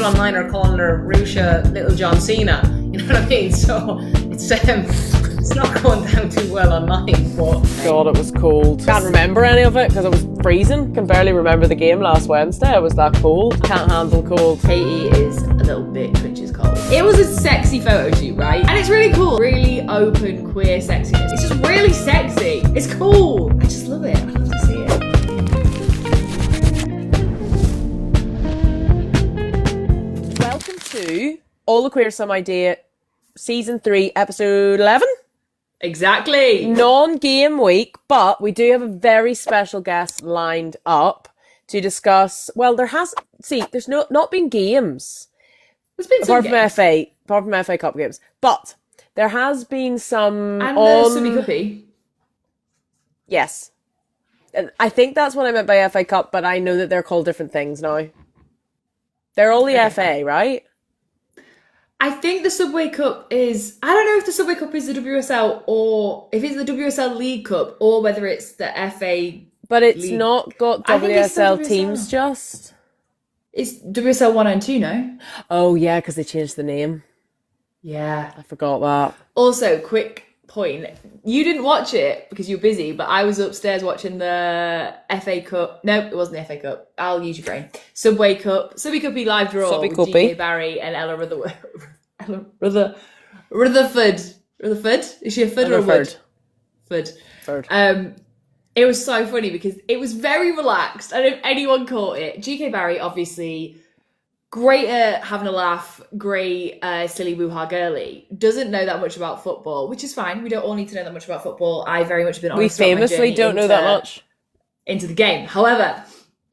people online are calling her Ruesha Littlejohn Cena. You know what I mean? So it's not going down too well online. But God, it was cold. Can't remember any of it because it was freezing. Can barely remember the game last Wednesday. It was that cold. Can't handle cold. Katie is a little bitch when she's cold. It was a sexy photo shoot, right? And it's really cool. Really open, queer sexiness. It's just really sexy. It's cool. I just love it. I love to see it. Welcome to All the Queer Some Idea, Season 3, Episode 11. Exactly. Non-game week, but we do have a very special guest lined up to discuss. Well, there's not been games. There's been some games. Apart from FA Cup games, but there has been some and the Sunny Cuppy. Yes, and I think that's what I meant by FA Cup, but I know that they're called different things now. They're all the FA, right? I think the Subway Cup is... I don't know if the Subway Cup is the WSL or... if it's the WSL League Cup or whether it's the FA... But it's League. not got WSL teams just... It's WSL 1 and 2, no? Oh, yeah, because they changed the name. Yeah. I forgot that. Also, quick point. You didn't watch it because you were busy, but I was upstairs watching the FA Cup. No, it wasn't the FA Cup. I'll use your brain. Subway Cuppy live draw Subway with Cuppy. GK Barry and Elle Rutherford. Rutherford? Is she a Fud or a Wood? Fud. It was so funny because it was very relaxed. I don't know if anyone caught it. GK Barry, obviously, great at having a laugh, great silly woo-ha girly. Doesn't know that much about football, which is fine. We don't all need to know that much about football. I very much have been honest. We famously don't know that much into the game. However,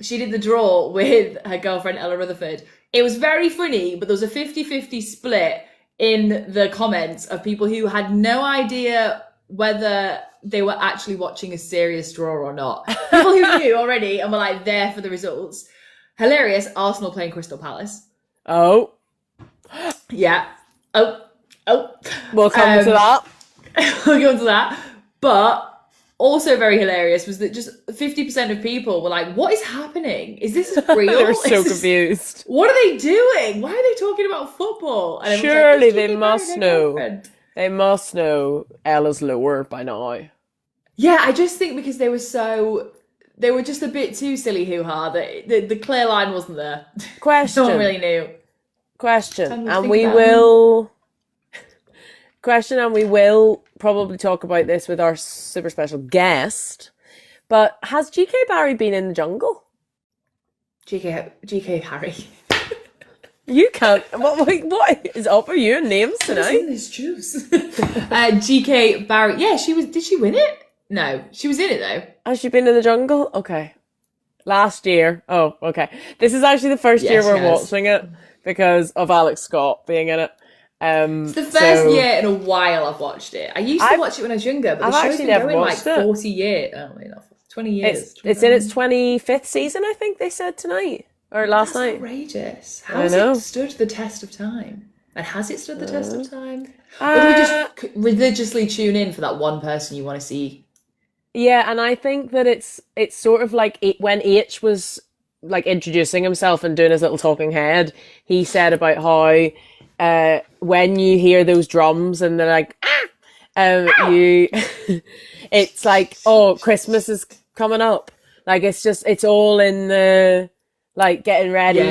she did the draw with her girlfriend Elle Rutherford. It was very funny, but there was a 50-50 split in the comments of people who had no idea whether they were actually watching a serious draw or not. People who knew already and were like there for the results. Hilarious. Arsenal playing Crystal Palace. Oh. Yeah. Oh. We'll come to that. We'll go to that. But also very hilarious was that just 50% of people were like, what is happening? Is this real? They were so confused. What are they doing? Why are they talking about football? And surely they must know. They must know Ella's lower by now. Yeah, I just think because they were just a bit too silly hoo-ha that the clear line wasn't there. Question. No one really knew. Question, and we will probably talk about this with our super special guest. But has GK Barry been in the jungle? GK Harry. You can't. What is up with you and names tonight? What's in this juice? GK Barry. Yeah, she was. Did she win it? No, she was in it though. Has she been in the jungle? Okay. Last year. Oh, okay. This is actually the first year we're watching it because of Alex Scott being in it. It's the first year in a while I've watched it. I used to watch it when I was younger, but the show's been going like 40 years. Oh, wait, no, 20 years. It's in its 25th season, I think they said tonight. Or last night. Outrageous. How has it stood the test of time? And has it stood the test of time? Or do we just religiously tune in for that one person you want to see? Yeah, and I think that it's sort of like when H was like introducing himself and doing his little talking head, he said about how when you hear those drums and they're like, it's like, oh, Christmas is coming up. Like it's all in the like getting ready,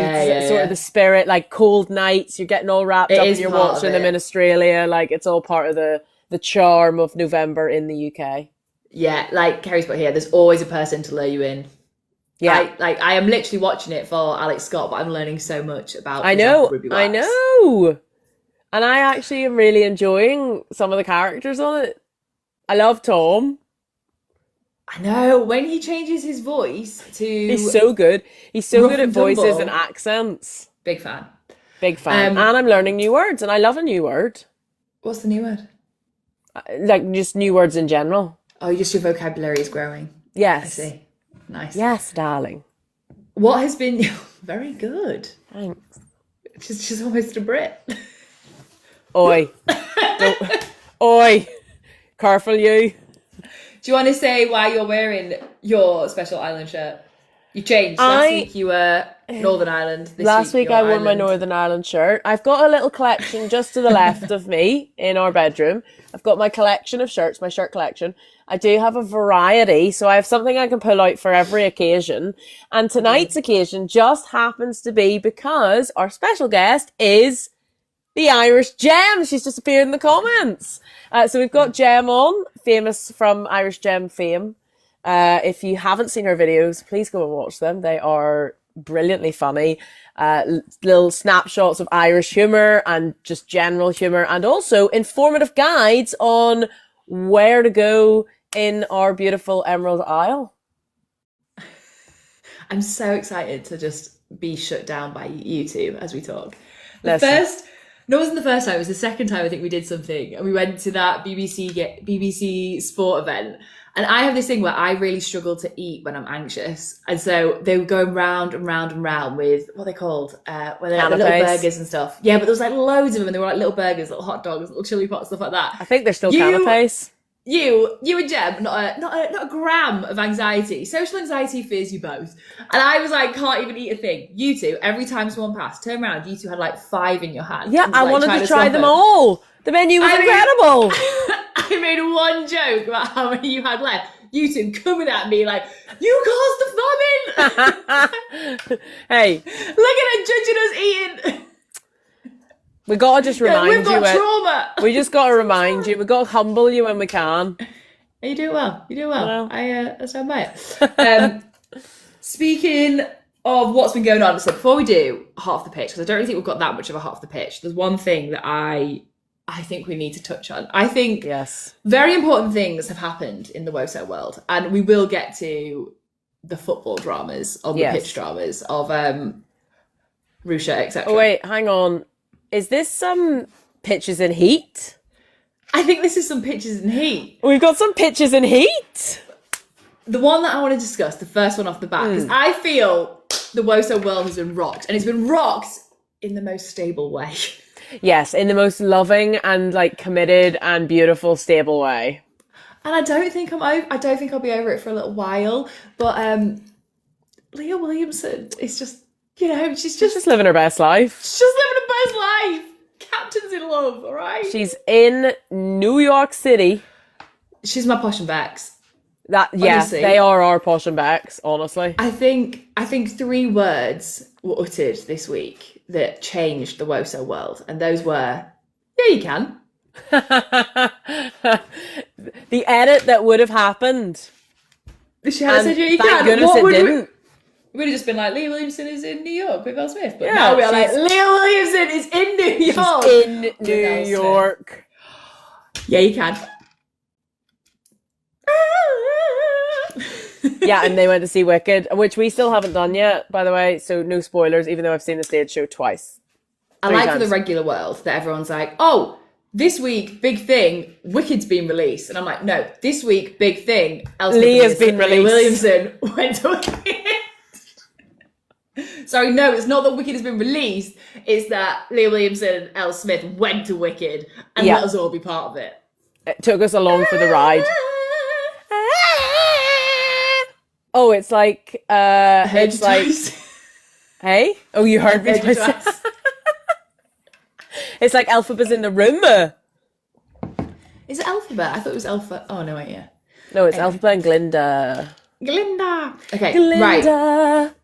sort of the spirit, like cold nights, you're getting all wrapped up and you're watching them in Australia. Like it's all part of the charm of November in the UK. Yeah, like Kerry's put here, there's always a person to lure you in. Yeah. I am literally watching it for Alex Scott, but I'm learning so much about I know. And I actually am really enjoying some of the characters on it. I love Tom. I know, when he changes his voice to... He's so good. He's so good at voices and accents. Big fan. And I'm learning new words, and I love a new word. What's the new word? Like, just new words in general. Oh, just your vocabulary is growing. Yes. I see. Nice. Yes, darling. What has been... Very good. Thanks. She's almost a Brit. Oi. Oi. Careful you. Do you want to say why you're wearing your special island shirt? You changed. Last week you were Northern Ireland. Last week I wore my Northern Ireland shirt. I've got a little collection just to the left of me in our bedroom. I've got my collection of shirts, my shirt collection. I do have a variety, so I have something I can pull out for every occasion. And tonight's occasion just happens to be because our special guest is the Irish Gem. She's just appeared in the comments. So we've got Gem on, famous from Irish Gem fame. If you haven't seen her videos, please go and watch them. They are brilliantly funny. Little snapshots of Irish humour and just general humour, and also informative guides on where to go in our beautiful Emerald Isle. I'm so excited to just be shut down by you two as we talk. No, it wasn't the first time, it was the second time I think we did something, and we went to that BBC sport event. And I have this thing where I really struggle to eat when I'm anxious. And so they were going round and round and round with, what are they called? Where they're like the little burgers and stuff. Yeah, but there was like loads of them, and they were like little burgers, little hot dogs, little chili pots, stuff like that. I think they're still canapes. You and Jeb, not a gram of anxiety. Social anxiety fears you both. And I was like, can't even eat a thing. You two, every time someone passed, turn around, you two had like 5 in your hand. Yeah, I wanted to try them all. The menu was incredible. I made one joke about how many you had left. You two coming at me like, you caused the famine. Hey. Look at it, judging us eating. We gotta just remind you. We've got trauma. We just gotta remind you. We gotta humble you when we can. You do well. You do well. I stand by it. Speaking of what's been going on, so before we do half the pitch, because I don't really think we've got that much of a half the pitch, there's one thing that I think we need to touch on. I think very important things have happened in the WOSO world, and we will get to the football dramas, on the pitch dramas of Ruesha, etc. Oh wait, hang on. Is this some pitches in heat? I think this is some pitches in heat. We've got some pitches in heat. The one that I want to discuss, the first one off the bat, because I feel the WOSO world has been rocked, and it's been rocked in the most stable way. Yes, in the most loving and like committed and beautiful, stable way. And I don't think I'll be over it for a little while. But Leah Williamson is just, she's just living her best life. She's just living her best life. Captain's in love, all right? She's in New York City. She's my posh and Becks. Honestly, they are our posh and Becks, honestly. I think 3 words were uttered this week that changed the WOSO world, and those were, yeah, you can. The edit that would have happened. She had said, yeah, you thank can. Goodness it didn't. We would have just been like, Leah Williamson is in New York with Elle Smith. But now we are like, Leah Williamson is in New York. She's in New York. Yeah, you can. Yeah, and they went to see Wicked, which we still haven't done yet, by the way. So no spoilers, even though I've seen the stage show twice. I like for the regular world that everyone's like, oh, this week, big thing, Wicked's been released. And I'm like, no, this week, big thing, Leah's been released. Williamson went to Wicked. Sorry, no, it's not that Wicked has been released. It's that Leah Williamson and Elle Smith went to Wicked and let us all be part of it. It took us along for the ride. Oh, it's like, it's like, hey? Oh, you heard me twice. It's like Alphabet's in the room. Is it Alphabet? I thought it was Alpha. Oh, no, wait, yeah. No, it's Alphabet and Glinda. Okay, Glinda. Right.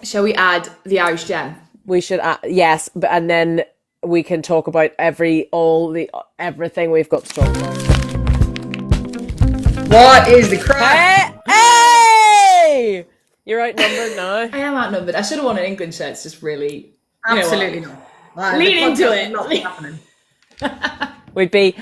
Shall we add the Irish Gem? We should add, yes, and then we can talk about everything we've got to talk about. What is the crack? Hey! You're outnumbered now. I am outnumbered. I should have worn an England shirt. It's just really... Absolutely not. Lean into it. Not happening. We'd be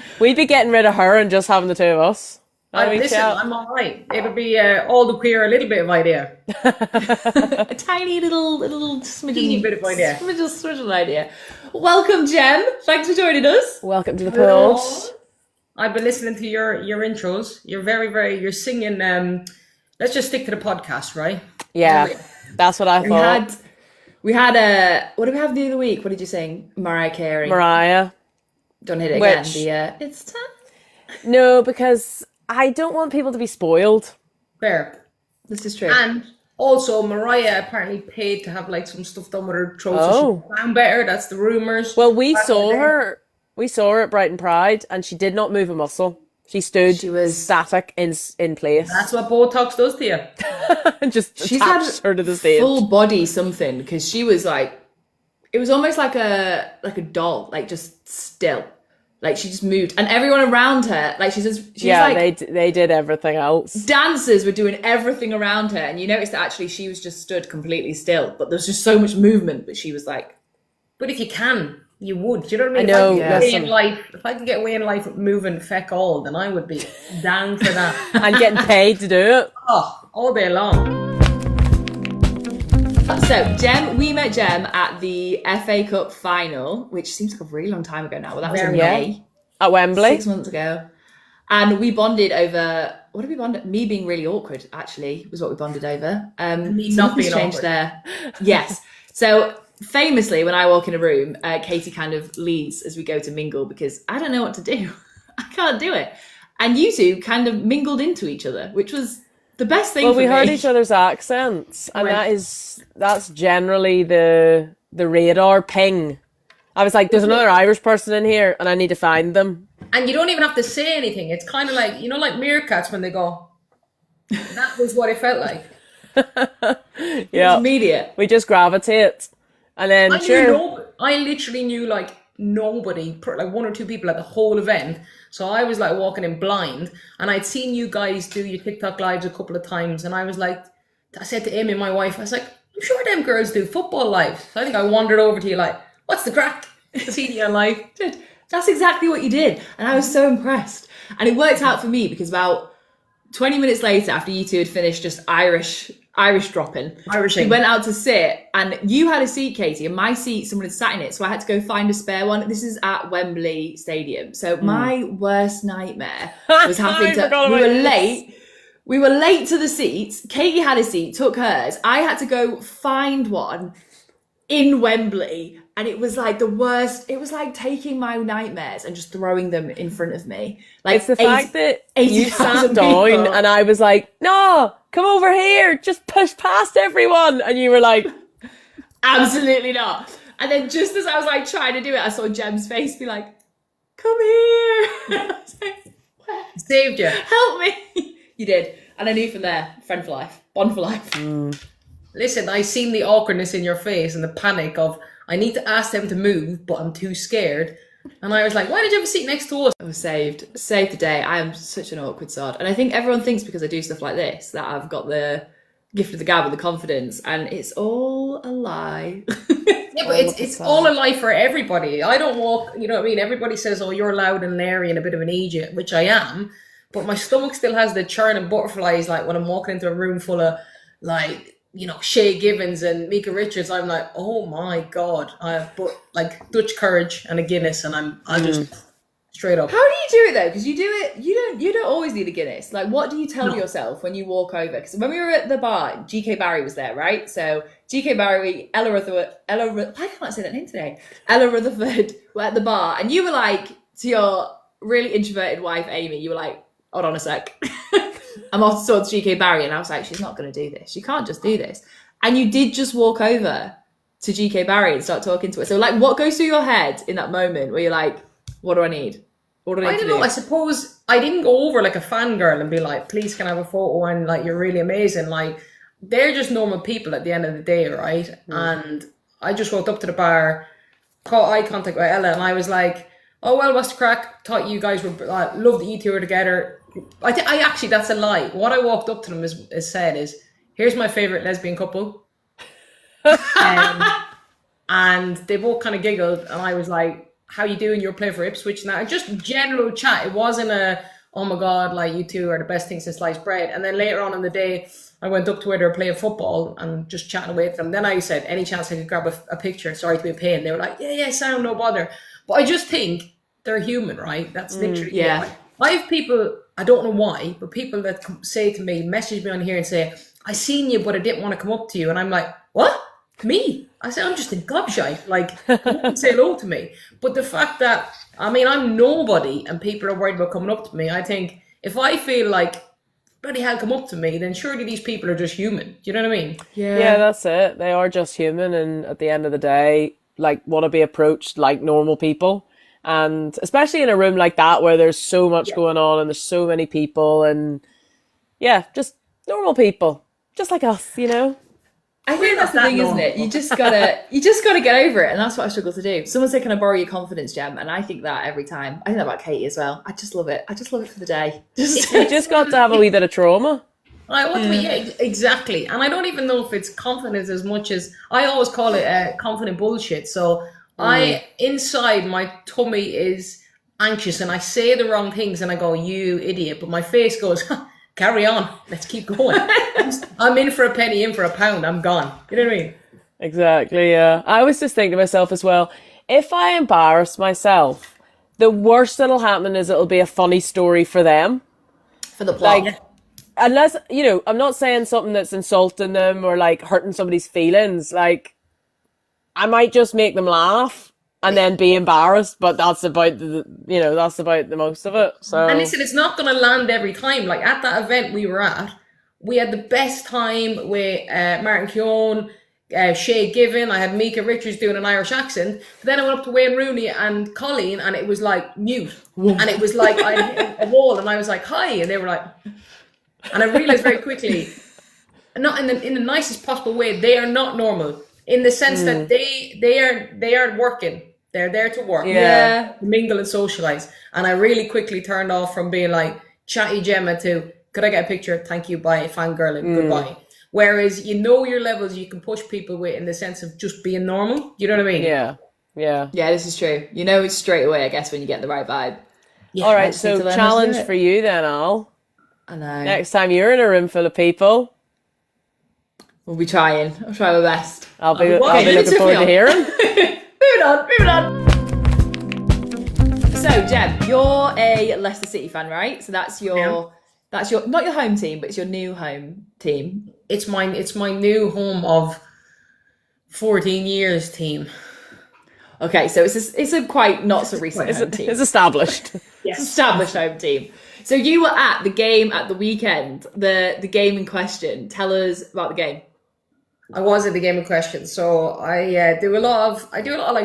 getting rid of her and just having the two of us. Listen, I'm all right. It would be all the queer, a little bit of idea. A tiny little smidgen. Teeny bit of idea. Smidgen idea. Welcome, Gem. Thanks for joining us. Welcome to the Pulse. I've been listening to your intros. You're very, very, you're singing, let's just stick to the podcast, right? Yeah, that's what I thought. We had what did we have the other week? What did you sing? Mariah Carey. Mariah. Don't hit it again. It's time. No, because I don't want people to be spoiled. Fair. This is true. And Also, Mariah apparently paid to have like some stuff done with her throat so Oh. she sound better. That's the rumors. Well, we Back in the saw day. her. We saw her at Brighton Pride, and she did not move a muscle. She stood She was- static in place. That's what Botox does to you. And just She's attached had her to the stage. full body something, because she was like, it was almost like a doll, like just still. Like she just moved, and everyone around her, like she's like, they did everything else. dancers were doing everything around her, and you noticed that actually she was just stood completely still, but there's just so much movement. But she was like, But if you can, you would. Do you know what I mean? I know, If I could get away in life with moving feck all, then I would be down for that. And getting paid to do it. Oh, all day long. so we met Gem at the FA Cup final, which seems like a really long time ago now. Well, that was in Yeah. May, At Wembley. 6 months ago, and we bonded over. What did we bond? Me being really awkward, actually, was what we bonded over. Me not Something's being changed awkward. there. Yes. So famously, when I walk in a room, Katie kind of leads as we go to mingle, because I don't know what to do. I can't do it. And you two kind of mingled into each other, which was the best thing Well, for we me. heard each other's accents, and When- that's generally the radar ping. I was like, there's another Irish person in here, and I need to find them. And you don't even have to say anything. It's kind of like, you know, like meerkats when they go. That was what it felt like. Yeah, Immediate. we just gravitate, and then I literally knew like nobody, like one or two people at the whole event. So I was like walking in blind, and I'd seen you guys do your TikTok lives a couple of times, and I was like, I said to Amy, my wife, I was like, I'm sure them girls do football lives. So I think I wandered over to you like, what's the crack? See you live. Dude, that's exactly what you did. And I was so impressed. And it worked out for me, because about 20 minutes later, after you two had finished just Irish dropping, Irishing. we went out to sit, and you had a seat, Katie, and my seat, someone had sat in it. So I had to go find a spare one. This is at Wembley Stadium. So my worst nightmare was having I forgot we about were this. late. We were late to the seats. Katie had a seat, took hers. I had to go find one in Wembley, and it was like the worst. It was like taking my nightmares and just throwing them in front of me. Like it's the fact that you 80,000 sat down, people. and I was like, no, come over here, just push past everyone, and you were like, Absolutely not. And then just as I was like trying to do it, I saw Gem's face be like, come here. I was like, where? Saved you. Help me. You did. And I knew from there, friend for life, bond for life. Listen, I seen the awkwardness in your face and the panic of, I need to ask them to move, but I'm too scared. And I was like, why did you have a seat next to us? I was saved the day. I am such an awkward sod. And I think everyone thinks because I do stuff like this that I've got the gift of the gab and the confidence, and it's all a lie. Yeah, but it's all a lie for everybody. I don't walk, you know what I mean? Everybody says, oh, you're loud and leery and a bit of an idiot, which I am. But my stomach still has the churn and butterflies, like when I'm walking into a room full of, like, you know, Shay Givens and Mika Richards. I'm like, oh my God. I have like Dutch courage and a Guinness, and I'm just straight up. How do you do it though? Because you do it, you don't always need a Guinness. Like, what do you tell yourself when you walk over? Because when we were at the bar, GK Barry was there, right? So GK Barry, why can't I say that name today? Ella Rutherford were at the bar, and you were like, to your really introverted wife, Amy, you were like, hold on a sec. I'm off towards GK Barry, and I was like, she's not going to do this. She can't just do this. And you did just walk over to GK Barry and start talking to her. So, like, what goes through your head in that moment where you're like, what do I need? What do I need to don't know. do? I suppose I didn't go over like a fangirl and be like, please can I have a photo, and like, you're really amazing. Like, they're just normal people at the end of the day, right? And I just walked up to the bar, caught eye contact with Ella, and I was like, oh, well, what's the crack? Thought you guys were, love that you two were together. I actually, that's a lie. What I walked up to them is said is, here's my favourite lesbian couple. And they both kind of giggled, and I was like, how you doing? You're playing for Ipswich now. Just general chat. It wasn't a, oh my God, like, you two are the best thing since sliced bread. And then later on in the day, I went up to where they were playing football and just chatting away with them. Then I said, any chance I could grab a picture? Sorry to be a pain. They were like, yeah, sound, no bother. But I just think they're human, right? That's literally it. Like, I have people, I don't know why, but people that say to me, message me on here and say, I seen you, but I didn't want to come up to you. And I'm like, what? Me? I said, I'm just in gobshite. Like, come up and say hello to me. But the fact that, I mean, I'm nobody and people are worried about coming up to me, I think if I feel like bloody hell come up to me, then surely these people are just human. Do you know what I mean? Yeah, that's it. They are just human, and at the end of the day, like, want to be approached like normal people. And especially in a room like that where there's so much going on and there's so many people, and just normal people, just like us, you know. I think that's the thing, isn't it? You just gotta get over it, and that's what I struggle to do. Someone say, "Can I borrow your confidence, Gem?" And I think that every time. I think that about Katie as well. I just love it. I just love it for the day. You just got to have a wee bit of trauma. Exactly. And I don't even know if it's confidence as much as I always call it confident bullshit. So inside my tummy is anxious, and I say the wrong things, and I go, "You idiot!" But my face goes, "Carry on. Let's keep going." I'm in for a penny, in for a pound. I'm gone. You know what I mean? Exactly. Yeah. I was just thinking to myself as well, if I embarrass myself, the worst that'll happen is it'll be a funny story for them. For the plot. Like, unless, you know, I'm not saying something that's insulting them or like hurting somebody's feelings. Like, I might just make them laugh and then be embarrassed, but that's about that's about the most of it. So, and listen, it's not going to land every time. Like at that event we were at, we had the best time with Martin Keown, Shay Given. I had Mika Richards doing an Irish accent. But then I went up to Wayne Rooney and Colleen, and it was like mute, and it was like I hit a wall, and I was like, "Hi," and they were like, and I realized very quickly, not in the nicest possible way, they are not normal in the sense that they are working. They're there to work, to mingle and socialize. And I really quickly turned off from being like chatty Gemma to, "Could I get a picture? Thank you, bye, fangirling, goodbye." Whereas you know your levels you can push people with in the sense of just being normal. You know what I mean? Yeah. Yeah, this is true. You know it's straight away, I guess, when you get the right vibe. Yeah, all right, so challenge for you then, Elle. I know. Next time you're in a room full of people, we'll be trying. I'll try my best. I'll be looking forward to hearing. Moving on. So, Gem, you're a Leicester City fan, right? So that's your not your home team, but it's your new home team. It's my new home of 14 years team. Okay, so it's a quite not so recent home team. It's established. Yes. It's established home team. So you were at the game at the weekend, the game in question. Tell us about the game. I was at the game in question. So I do a lot of like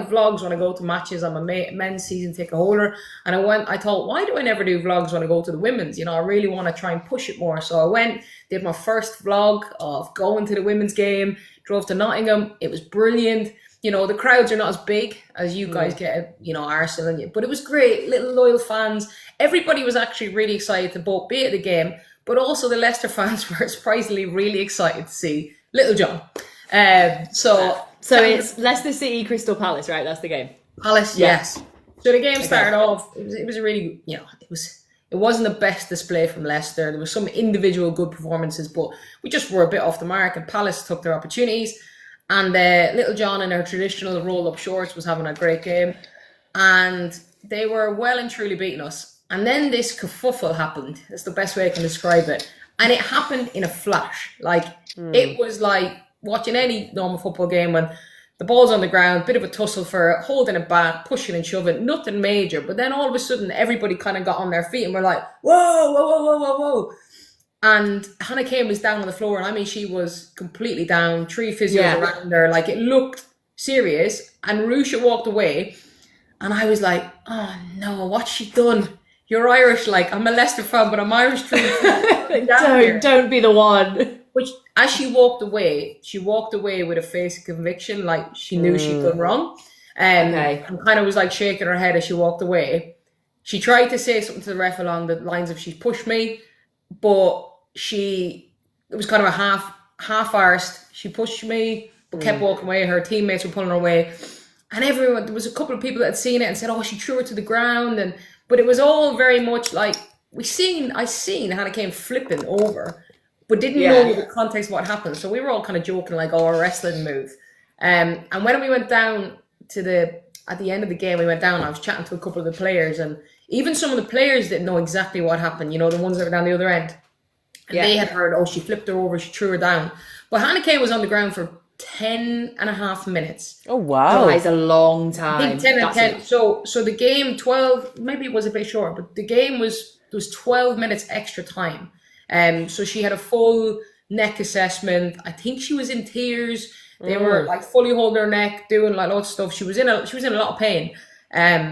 vlogs when I go to matches. I'm a men's season ticket holder, and I thought, why do I never do vlogs when I go to the women's? You know, I really want to try and push it more. So I went, did my first vlog of going to the women's game, drove to Nottingham. It was brilliant. You know, the crowds are not as big as you guys get, you know, Arsenal, but it was great. Little loyal fans. Everybody was actually really excited to both be at the game, but also the Leicester fans were surprisingly really excited to see Littlejohn. So it's Leicester City Crystal Palace, right? That's the game. Palace, yes. So the game started off. It was a really, you know, it wasn't the best display from Leicester. There was some individual good performances, but we just were a bit off the mark, and Palace took their opportunities. And Littlejohn in her traditional roll-up shorts was having a great game, and they were well and truly beating us. And then this kerfuffle happened. That's the best way I can describe it. And it happened in a flash. Like, it was like watching any normal football game when the ball's on the ground, bit of a tussle for holding it back, pushing and shoving, nothing major. But then all of a sudden, everybody kind of got on their feet and were like, whoa, whoa, whoa, whoa, whoa, whoa. And Hannah Kane was down on the floor, and I mean, she was completely down, 3 physios around her. Like, it looked serious. And Ruesha walked away, and I was like, oh no, what's she done? You're Irish, like, I'm a Leicester fan, but I'm Irish too. Don't be the one. Which, as she walked away with a face of conviction, like she knew she'd done wrong. And kind of was like shaking her head as she walked away. She tried to say something to the ref along the lines of, "She pushed me," but it was kind of a half-arsed. She pushed me, but kept walking away. Her teammates were pulling her away. And there was a couple of people that had seen it and said, "Oh, she threw her to the ground." But it was all very much like, I seen Hannah Kane flipping over, but didn't know the context of what happened. So we were all kind of joking like, "Oh, a wrestling move." And when we went down at the end of the game, we went down, I was chatting to a couple of the players, and even some of the players didn't know exactly what happened, you know, the ones that were down the other end. And they had heard, "Oh, she flipped her over, she threw her down." But Hannah Kane was on the ground for 10 and a half minutes. Oh, wow. That is a long time. I think 10 and 10. So the game, 12, maybe it was a bit short, but the game was 12 minutes extra time. So she had a full neck assessment. I think she was in tears. They were like fully holding her neck, doing like lots of stuff. She was in a lot of pain.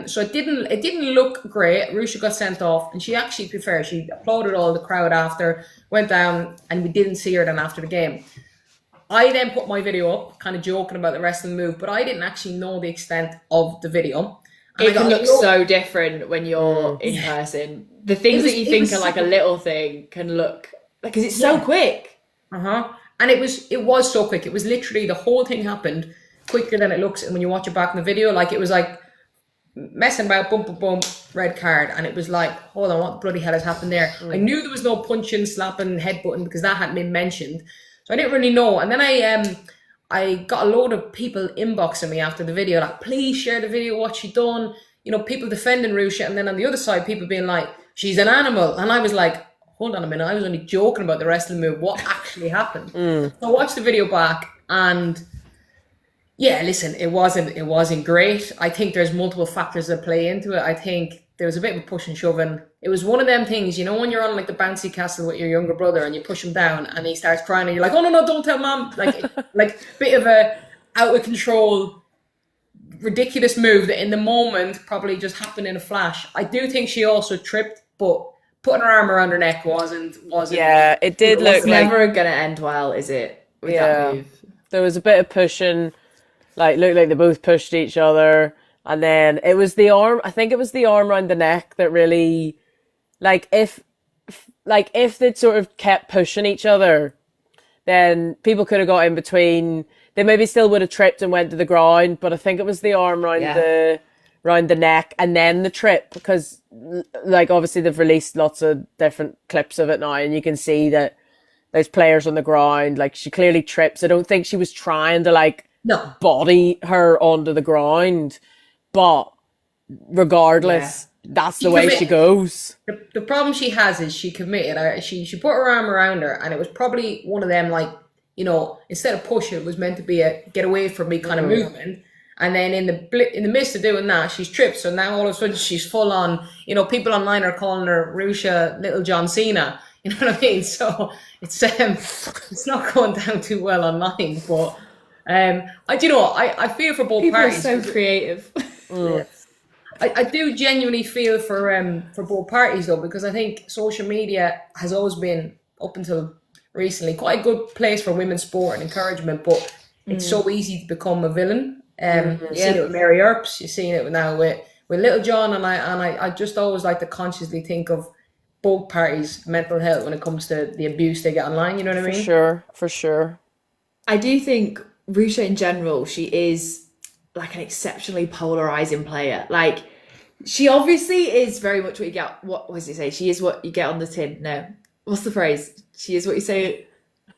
So it didn't look great. Ruesha got sent off, and she actually, to be fair, she applauded all the crowd after, went down, and we didn't see her then after the game. I then put my video up, kind of joking about the rest of the move, but I didn't actually know the extent of the video. And it can look so different when you're in person. The things that you think are like a little thing can look like, because it's so quick. And it was so quick. It was literally, the whole thing happened quicker than it looks. And when you watch it back in the video, like it was like messing about, boom, boom, boom, red card. And it was like, hold on, what the bloody hell has happened there? I knew there was no punching, slapping, headbutting, because that hadn't been mentioned. So I didn't really know. And then I got a load of people inboxing me after the video, like, please share the video, what she done. You know, people defending Ruesha. And then on the other side, people being like, she's an animal. And I was like, hold on a minute, I was only joking about the rest of the move. What actually happened? So I watched the video back, and yeah, listen, it wasn't great. I think there's multiple factors that play into it. I think there was a bit of a push and shoving. It was one of them things, you know, when you're on like the bouncy castle with your younger brother and you push him down and he starts crying and you're like, oh no, don't tell mom. Like bit of a out of control, ridiculous move that in the moment probably just happened in a flash. I do think she also tripped, but putting her arm around her neck wasn't. Yeah, it did look It's never going to end well, is it? With that move. There was a bit of pushing, like looked like they both pushed each other. And then it was the arm, I think it was the arm around the neck that really, like if they'd sort of kept pushing each other, then people could have got in between. They maybe still would have tripped and went to the ground, but I think it was the arm around the neck and then the trip, because like obviously they've released lots of different clips of it now and you can see that there's players on the ground. Like she clearly trips. I don't think she was trying to body her onto the ground. But regardless, that's the way she goes. The problem she has is she committed. She put her arm around her, and it was probably one of them, like, you know, instead of pushing, it was meant to be a get away from me kind of movement. And then in the midst of doing that, she's tripped. So now all of a sudden she's full on, you know, people online are calling her Ruesha Littlejohn Cena. You know what I mean? So it's not going down too well online. But I feel for both parties. People are so creative. I do genuinely feel for both parties though, because I think social media has always been, up until recently, quite a good place for women's sport and encouragement, but it's so easy to become a villain. You've seen it with Mary Earps, you've seen it now with Littlejohn, and I just always like to consciously think of both parties' mental health when it comes to the abuse they get online, you know what I mean? For sure. I do think Ruesha in general, she is like an exceptionally polarizing player. Like, she obviously is very much what you get. What does it say? She is what you get on the tin. No, what's the phrase? She is what you say.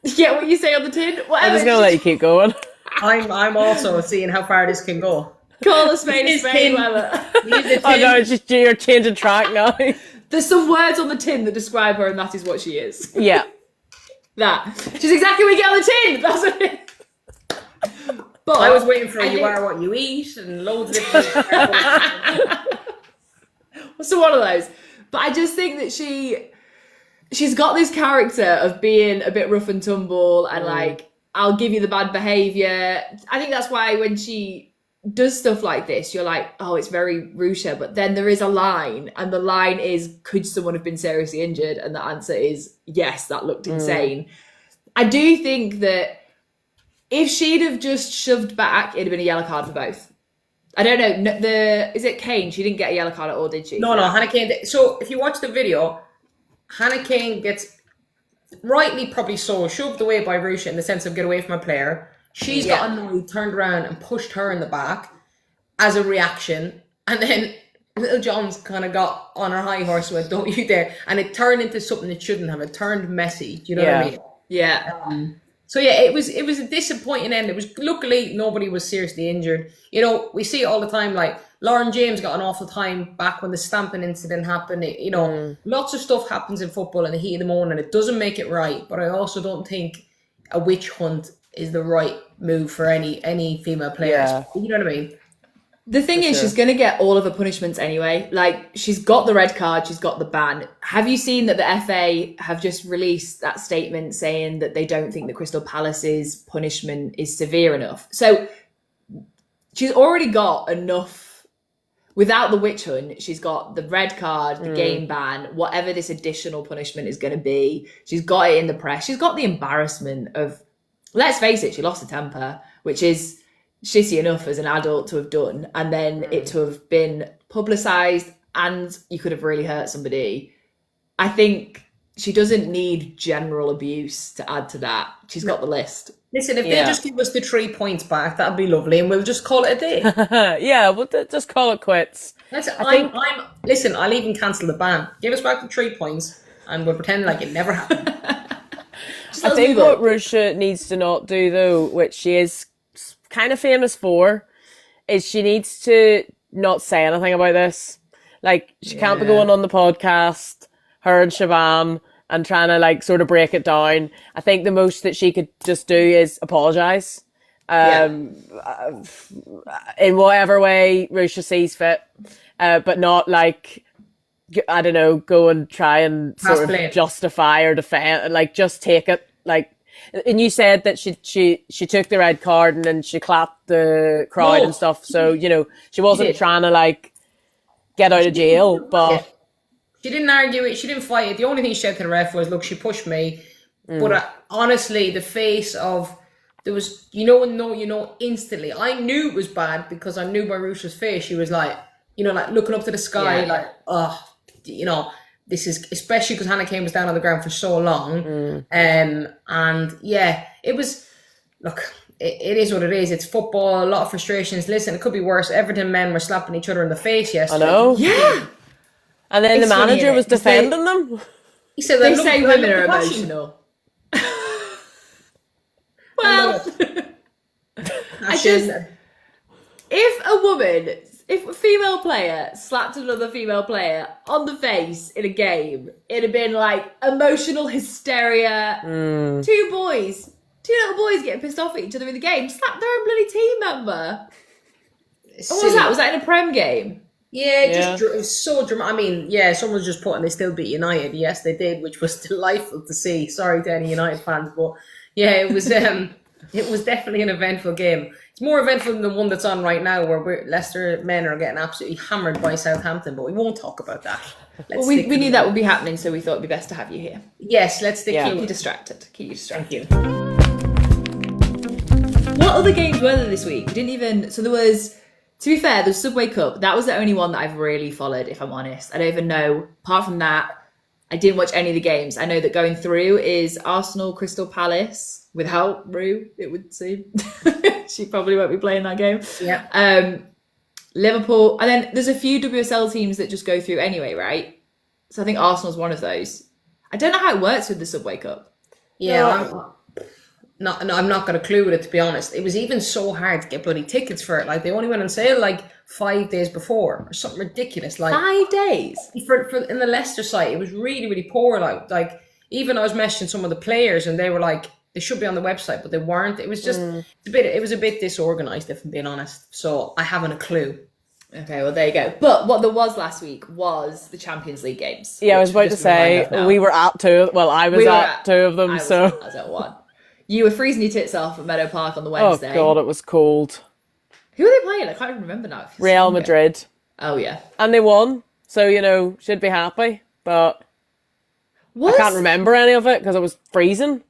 You get what you say on the tin. Whatever. I'm just gonna let you keep going. I'm also seeing how far this can go. Call a spade, whatever. Oh no, it's just you're changing track now. There's some words on the tin that describe her, and that is what she is. Yeah, that she's exactly what you get on the tin. That's what it is. But I was waiting for you are what you eat and loads of different. So one of those. But I just think that she's got this character of being a bit rough and tumble and like, I'll give you the bad behaviour. I think that's why when she does stuff like this, you're like, oh, it's very Ruesha. But then there is a line, and the line is, could someone have been seriously injured? And the answer is yes, that looked insane. I do think that if she'd have just shoved back, it'd have been a yellow card for both. I don't know. Is it Kane? She didn't get a yellow card at all, did she? No, Hannah Kane. So if you watch the video, Hannah Kane gets, rightly probably so, shoved away by Ruesha in the sense of get away from a player. She's got annoyed, turned around and pushed her in the back as a reaction. And then Littlejohn's kind of got on her high horse and went, don't you dare. And it turned into something it shouldn't have. It turned messy. Do you know what I mean? Yeah. So yeah, it was a disappointing end. It was, luckily nobody was seriously injured. You know, we see it all the time. Like Lauren James got an awful time back when the stamping incident happened. You know, lots of stuff happens in football in the heat of the moment. It doesn't make it right. But I also don't think a witch hunt is the right move for any female players. You know what I mean? The thing is, she's going to get all of her punishments anyway. Like, she's got the red card, she's got the ban. Have you seen that the FA have just released that statement saying that they don't think that Crystal Palace's punishment is severe enough? So she's already got enough. Without the witch hunt, she's got the red card, the game ban, whatever this additional punishment is going to be. She's got it in the press. She's got the embarrassment of, let's face it, she lost her temper, which is shitty enough as an adult to have done, and then it to have been publicised, and you could have really hurt somebody. I think she doesn't need general abuse to add to that. She's got the list. Listen, if they just give us the 3 points back, that'd be lovely, and we'll just call it a day. Yeah, we'll just call it quits. Listen, I'll even cancel the ban. Give us back the 3 points, and we'll pretend like it never happened. I think what Ruesha needs to not do, though, which she is kind of famous for, is she needs to not say anything about this. Like, she can't be going on the podcast, her and Siobhan, and trying to like sort of break it down. I think the most that she could just do is apologise. In whatever way Ruesha sees fit. But not like, I don't know, go and try and sort of justify or defend, like just take it. Like, and you said that she took the red card and then she clapped the crowd and stuff. So, you know, she wasn't trying to like get out of jail, but she didn't argue it. She didn't fight it. The only thing she said to the ref was, look, she pushed me. But honestly, the face of, there was, instantly. I knew it was bad because I knew by Ruesha's face, she was like, like looking up to the sky, like, this is, especially because Hannah Kane was down on the ground for so long. And yeah, it was, look, it is what it is. It's football, a lot of frustrations. Listen, it could be worse. Everton men were slapping each other in the face yesterday. I know. Yeah. And then the manager was defending them. He said, they say women are emotional. Well, if a female player slapped another female player on the face in a game, it'd have been like emotional hysteria. Two little boys getting pissed off at each other in the game, slapped their own bloody team member. What was that? Was that in a Prem game? Yeah, it was so dramatic. I mean, someone's just put, and they still beat United. Yes, they did, which was delightful to see. Sorry to any United fans, but yeah, it was definitely an eventful game. It's more eventful than the one that's on right now, where Leicester men are getting absolutely hammered by Southampton, but we won't talk about that. We knew that would be happening, so we thought it'd be best to have you here. Yes, let's stick Keep you distracted. Thank you. What other games were there this week? We didn't even... So there was... To be fair, the Subway Cup, that was the only one that I've really followed, if I'm honest. I don't even know. Apart from that, I didn't watch any of the games. I know that going through is Arsenal, Crystal Palace, without Rue, it would seem. She probably won't be playing that game. Yeah. Liverpool, and then there's a few WSL teams that just go through anyway, right? So I think Arsenal's one of those. I don't know how it works with the Subway Cup. Yeah, I'm not got a clue with it, to be honest. It was even so hard to get bloody tickets for it. Like, they only went on sale like 5 days before or something ridiculous. Like 5 days for in the Leicester site, it was really, really poor. Like even I was messaging some of the players, and they were like, they should be on the website, but they weren't. It was just it was a bit disorganized, if I'm being honest. So I haven't a clue. Okay, well, there you go. But what there was last week was the Champions League games. Yeah, I was about to say, we were at two. Well, I was at two of them, I was at one. You were freezing your tits off at Meadow Park on the Wednesday. Oh, God, it was cold. Who are they playing? I can't even remember now. Real Madrid. Oh, yeah. And they won, so, should be happy. But I can't remember any of it because it was freezing.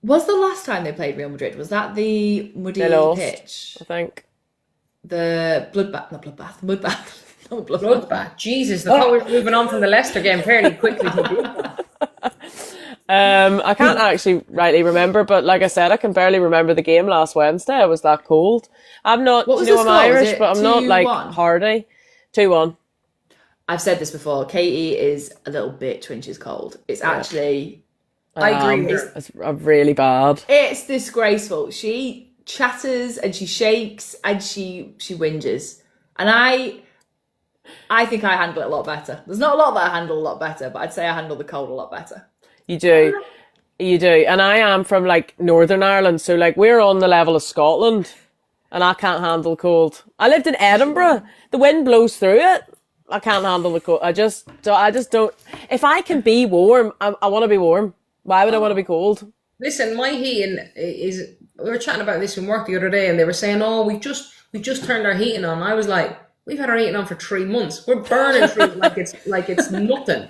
Was the last time they played Real Madrid, was that the muddy pitch? I think. The Mudbath. Oh, Bloodbath. Jesus, I thought we were moving on from the Leicester game fairly quickly to Bloodbath. I can't actually rightly remember, but like I said, I can barely remember the game last Wednesday. I was that cold. I'm not, I'm Irish, but I'm not like hardy. 2-1. I've said this before. Katie is a little bitch when she's cold. It's actually, I agree. It's really bad. It's disgraceful. She chatters and she shakes and she whinges, and I think I handle it a lot better. There's not a lot that I handle a lot better, but I'd say I handle the cold a lot better. You do. And I am from like Northern Ireland, so like we're on the level of Scotland. and I can't handle cold. I lived in Edinburgh. The wind blows through it. I can't handle the cold. I just don't. If I can be warm, I want to be warm. Why would I want to be cold? Listen, my heating is. We were chatting about this in work the other day, and they were saying, "Oh, we've just turned our heating on." I was like, "We've had our heating on for 3 months. We're burning through it like it's nothing,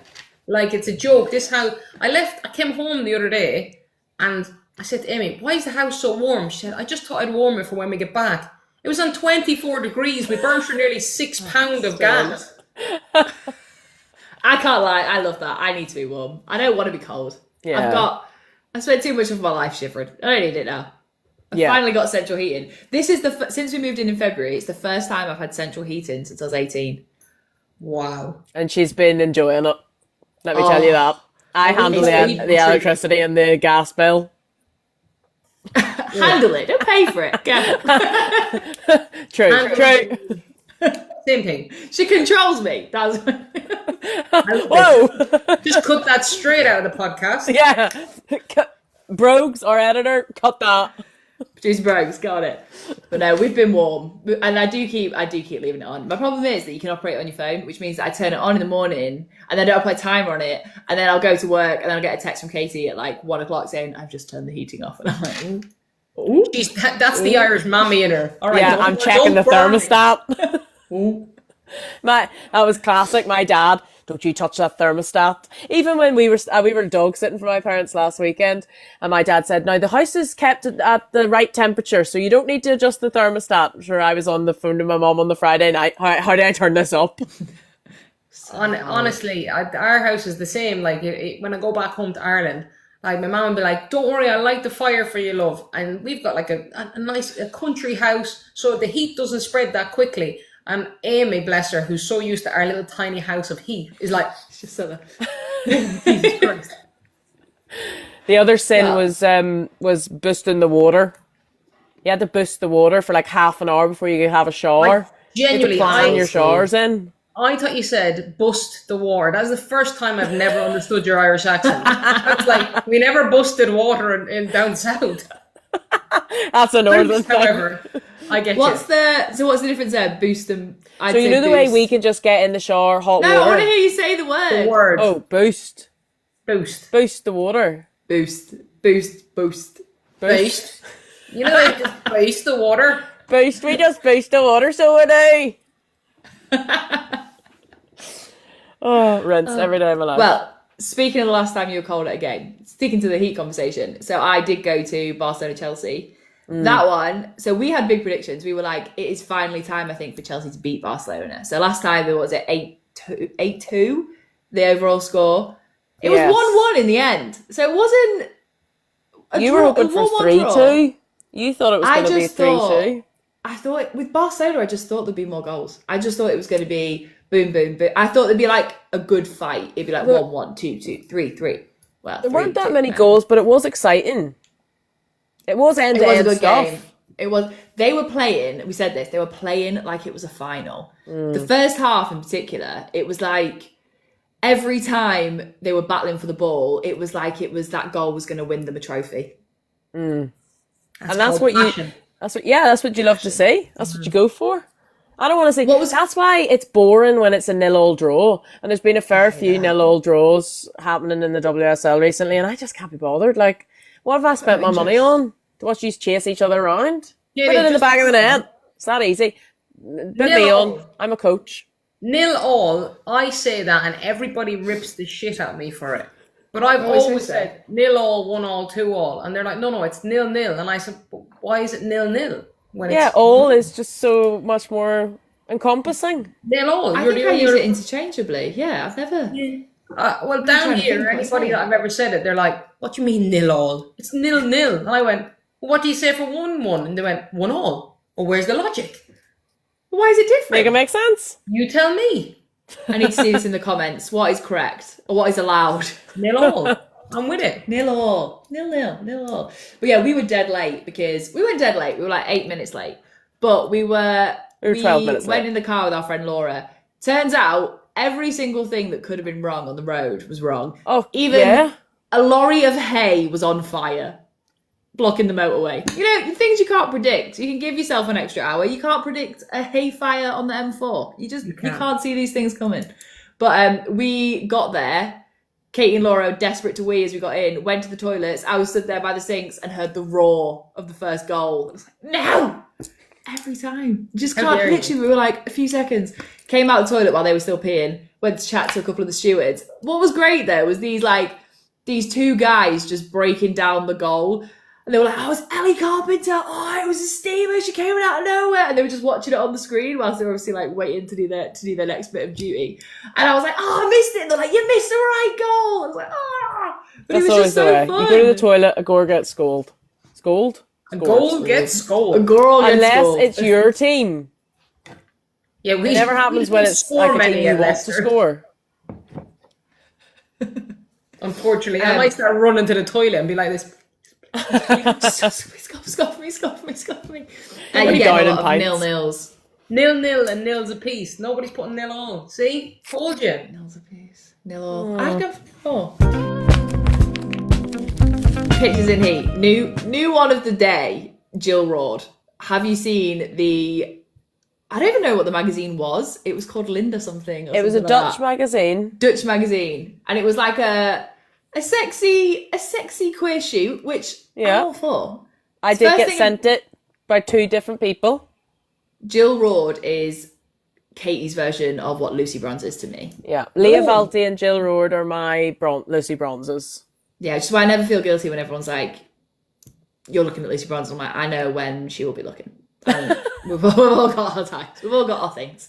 like it's a joke." This house. I came home the other day, and I said to Amy, "Why is the house so warm?" She said, "I just thought I'd warm it for when we get back." It was on 24 degrees. We burned through nearly £6 of gas. I can't lie. I love that. I need to be warm. I don't want to be cold. Yeah. I spent too much of my life shivering. I don't need it now. I finally got central heating. This is since we moved in February, it's the first time I've had central heating since I was 18. Wow. And she's been enjoying it. Let me tell you that. I handle the electricity and the gas bill. Handle it. Don't pay for it. True. Same thing. She controls me. That's Whoa! Just cut that straight out of the podcast. Yeah. Brogues, our editor, cut that. Producer Brogues, got it. But no, we've been warm, and I do keep leaving it on. My problem is that you can operate it on your phone, which means that I turn it on in the morning and then I don't put a timer on it, and then I'll go to work and then I'll get a text from Katie at like 1 o'clock saying I've just turned the heating off, and I'm like, ooh. That's the Irish mammy in her. All right, yeah, I'm checking the thermostat. That was classic. My dad, don't you touch that thermostat. Even when we were dog sitting for my parents last weekend, and my dad said, "Now the house is kept at the right temperature, so you don't need to adjust the thermostat." I'm sure I was on the phone to my mom on the Friday night. How do I turn this up? Honestly, our house is the same. Like when I go back home to Ireland, like my mum would be like, "Don't worry, I'll light the fire for you, love." And we've got like a nice country house, so the heat doesn't spread that quickly. And Amy, bless her, who's so used to our little tiny house of heat, is like, just sort of. Jesus Christ. The other sin was boosting the water. You had to boost the water for like half an hour before you could have a shower. Genuinely, you had to plan your showers in. I thought you said bust the water. That's the first time I've never understood your Irish accent. It's like we never busted water in down south. That's a northern thing. However, I get what's the difference there? Boost them. So you know the way we can just get in the shower, hot water? No, I want to hear you say the word. The word. Oh, boost. Boost. Boost the water. Boost. You know, they just boost the water. Boost. We just boost the water, so we do. Rinse every day of my life. Well, speaking of the last time you were cold at a game, sticking to the heat conversation. So I did go to Barcelona Chelsea. That one, so we had big predictions. We were like, it is finally time, I think, for Chelsea to beat Barcelona. So last time, it was 8-2, the overall score. It was 1-1 in the end. So it wasn't a You draw, were hoping for 3-2? You thought it was going to be 3-2? I thought, with Barcelona, I just thought there'd be more goals. I just thought it was going to be boom, boom, boom. I thought there'd be like a good fight. It'd be like 1-1, 2-2, 3-3. Well, there weren't that many goals, but it was exciting. It was end-to-end stuff. Game. It was. They were playing. We said this. They were playing like it was a final. The first half, in particular, it was like every time they were battling for the ball, it was like that goal was going to win them a trophy. And that's what passion. That's what you love to see. That's what you go for. I don't want to say. That's why it's boring when it's a 0-0 draw. And there's been a fair few 0-0 draws happening in the WSL recently, and I just can't be bothered. Like, what have I spent my money on? To watch you chase each other around? Yeah, put it in the back of the net. It's that easy. Put me on. I'm a coach. 0-0, I say that and everybody rips the shit out of me for it. But I've always said 0-0, 1-0, 2-0. And they're like, no, it's 0-0. And I said, why is it 0-0? All is just so much more encompassing. 0-0. I think I use it interchangeably. Yeah, I've never... Yeah. Well, down here, anybody that I've ever said it, they're like, what do you mean 0-0? It's 0-0. And I went, well, what do you say for 1-1? And they went, 1-1. Well, where's the logic? Why is it different? Make it make sense. You tell me. I need to see this in the comments. What is correct? Or what is allowed? 0-0. I'm with it. 0-0. 0-0. But yeah, we were dead late because... We weren't dead late. We were like 8 minutes late. But we were 12 minutes went late. in the car with our friend Laura. Turns out, every single thing that could have been wrong on the road was wrong. Oh, even a lorry of hay was on fire. blocking the motorway. You know, things you can't predict. You can give yourself an extra hour. You can't predict a hay fire on the M4. You can't see these things coming. But we got there. Katie and Laura, desperate to wee as we got in, went to the toilets. I was stood there by the sinks and heard the roar of the first goal. I was like, no! Every time. Just can't. Literally, we were like a few seconds. Came out the toilet while they were still peeing. Went to chat to a couple of the stewards. What was great though was these two guys just breaking down the goal. And they were like, oh, it's Elle Carpenter. Oh, it was a steamer. She came out of nowhere. And they were just watching it on the screen whilst they were obviously like waiting to do their next bit of duty. And I was like, oh, I missed it. And they're like, you missed the right goal. I was like, oh. But that's it was just so fun. You go to the toilet, a girl gets scolded. Scolded? A goal gets scolded. A girl gets Unless scolded. it's your team. Yeah, it never happens when it's like a team you want to score. Unfortunately, I might start running to the toilet and be like this. Scuff me. Yeah, a lot of nil-nils. 0-0 and nils apiece. Nobody's putting nil on. See? Told you. Nils apiece. Nil all. I've got 4. Pictures in heat. New one of the day, Jill Roord. Have you seen I don't even know what the magazine was. It was called Linda something. It was a Dutch magazine. Dutch magazine. And it was like a sexy queer shoot, which I'm all for. I did get sent it by 2 different people. Jill Roord is Katie's version of what Lucy Bronze is to me. Yeah. Leah Valti and Jill Roord are my Lucy Bronzes. Yeah, which is why I never feel guilty when everyone's like, you're looking at Lucy Bronze. I'm like, I know when she will be looking. We've all got our times. We've all got our things.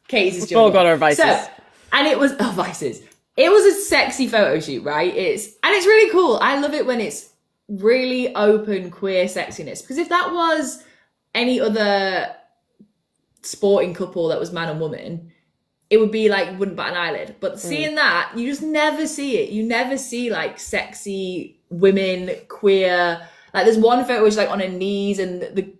Katie's is Jill Roord. We've all got our vices. And it was vices. It was a sexy photo shoot, right? It's really cool. I love it when it's really open queer sexiness, because if that was any other sporting couple that was man and woman, it would be like wouldn't bat an eyelid. But seeing that, you just never see it. You never see like sexy women, queer. Like there's one photo which is like on her knees and the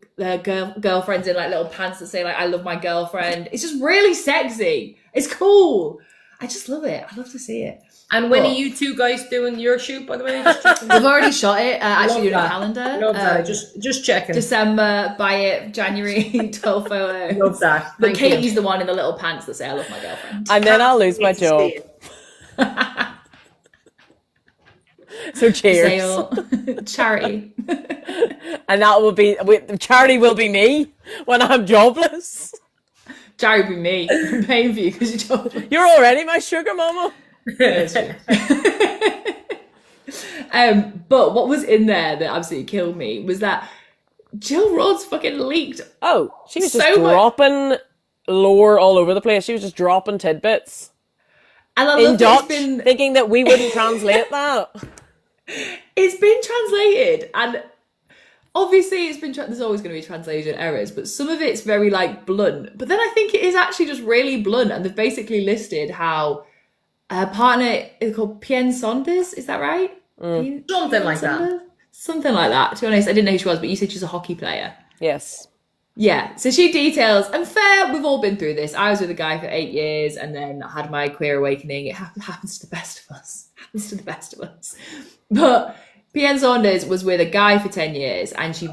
girlfriend's in like little pants that say like I love my girlfriend. It's just really sexy. It's cool. I just love it. I love to see it. And when are you two guys doing your shoot, by the way? We've already shot it. Actually doing a calendar. Love that. Just checking. December, buy it. January, 12 photos. Love that. But Katie's the one in the little pants that say I love my girlfriend. And then I'll lose my job. So cheers. Sale. Charity. And that will be, charity will be me when I'm jobless. Charity will be me. I'm paying for you because you're jobless. You're already my sugar mama. But what was in there that absolutely killed me was that Jill Roord's fucking leaked. Oh, she was just dropping lore all over the place. She was just dropping tidbits. And I in Dutch, thinking that we wouldn't translate that. It's been translated, and obviously it's been there's always going to be translation errors, but some of it's very like blunt. But then I think it is actually just really blunt, and they've basically listed how her partner is called Pien Saunders. Is that right? Something like that. Something like that. To be honest, I didn't know who she was, but you said she's a hockey player. Yes. Yeah, so she details, and fair, we've all been through this. I was with a guy for 8 years and then had my queer awakening. It happens to the best of us. Happens to the best of us. But Pien Saunders was with a guy for 10 years, and she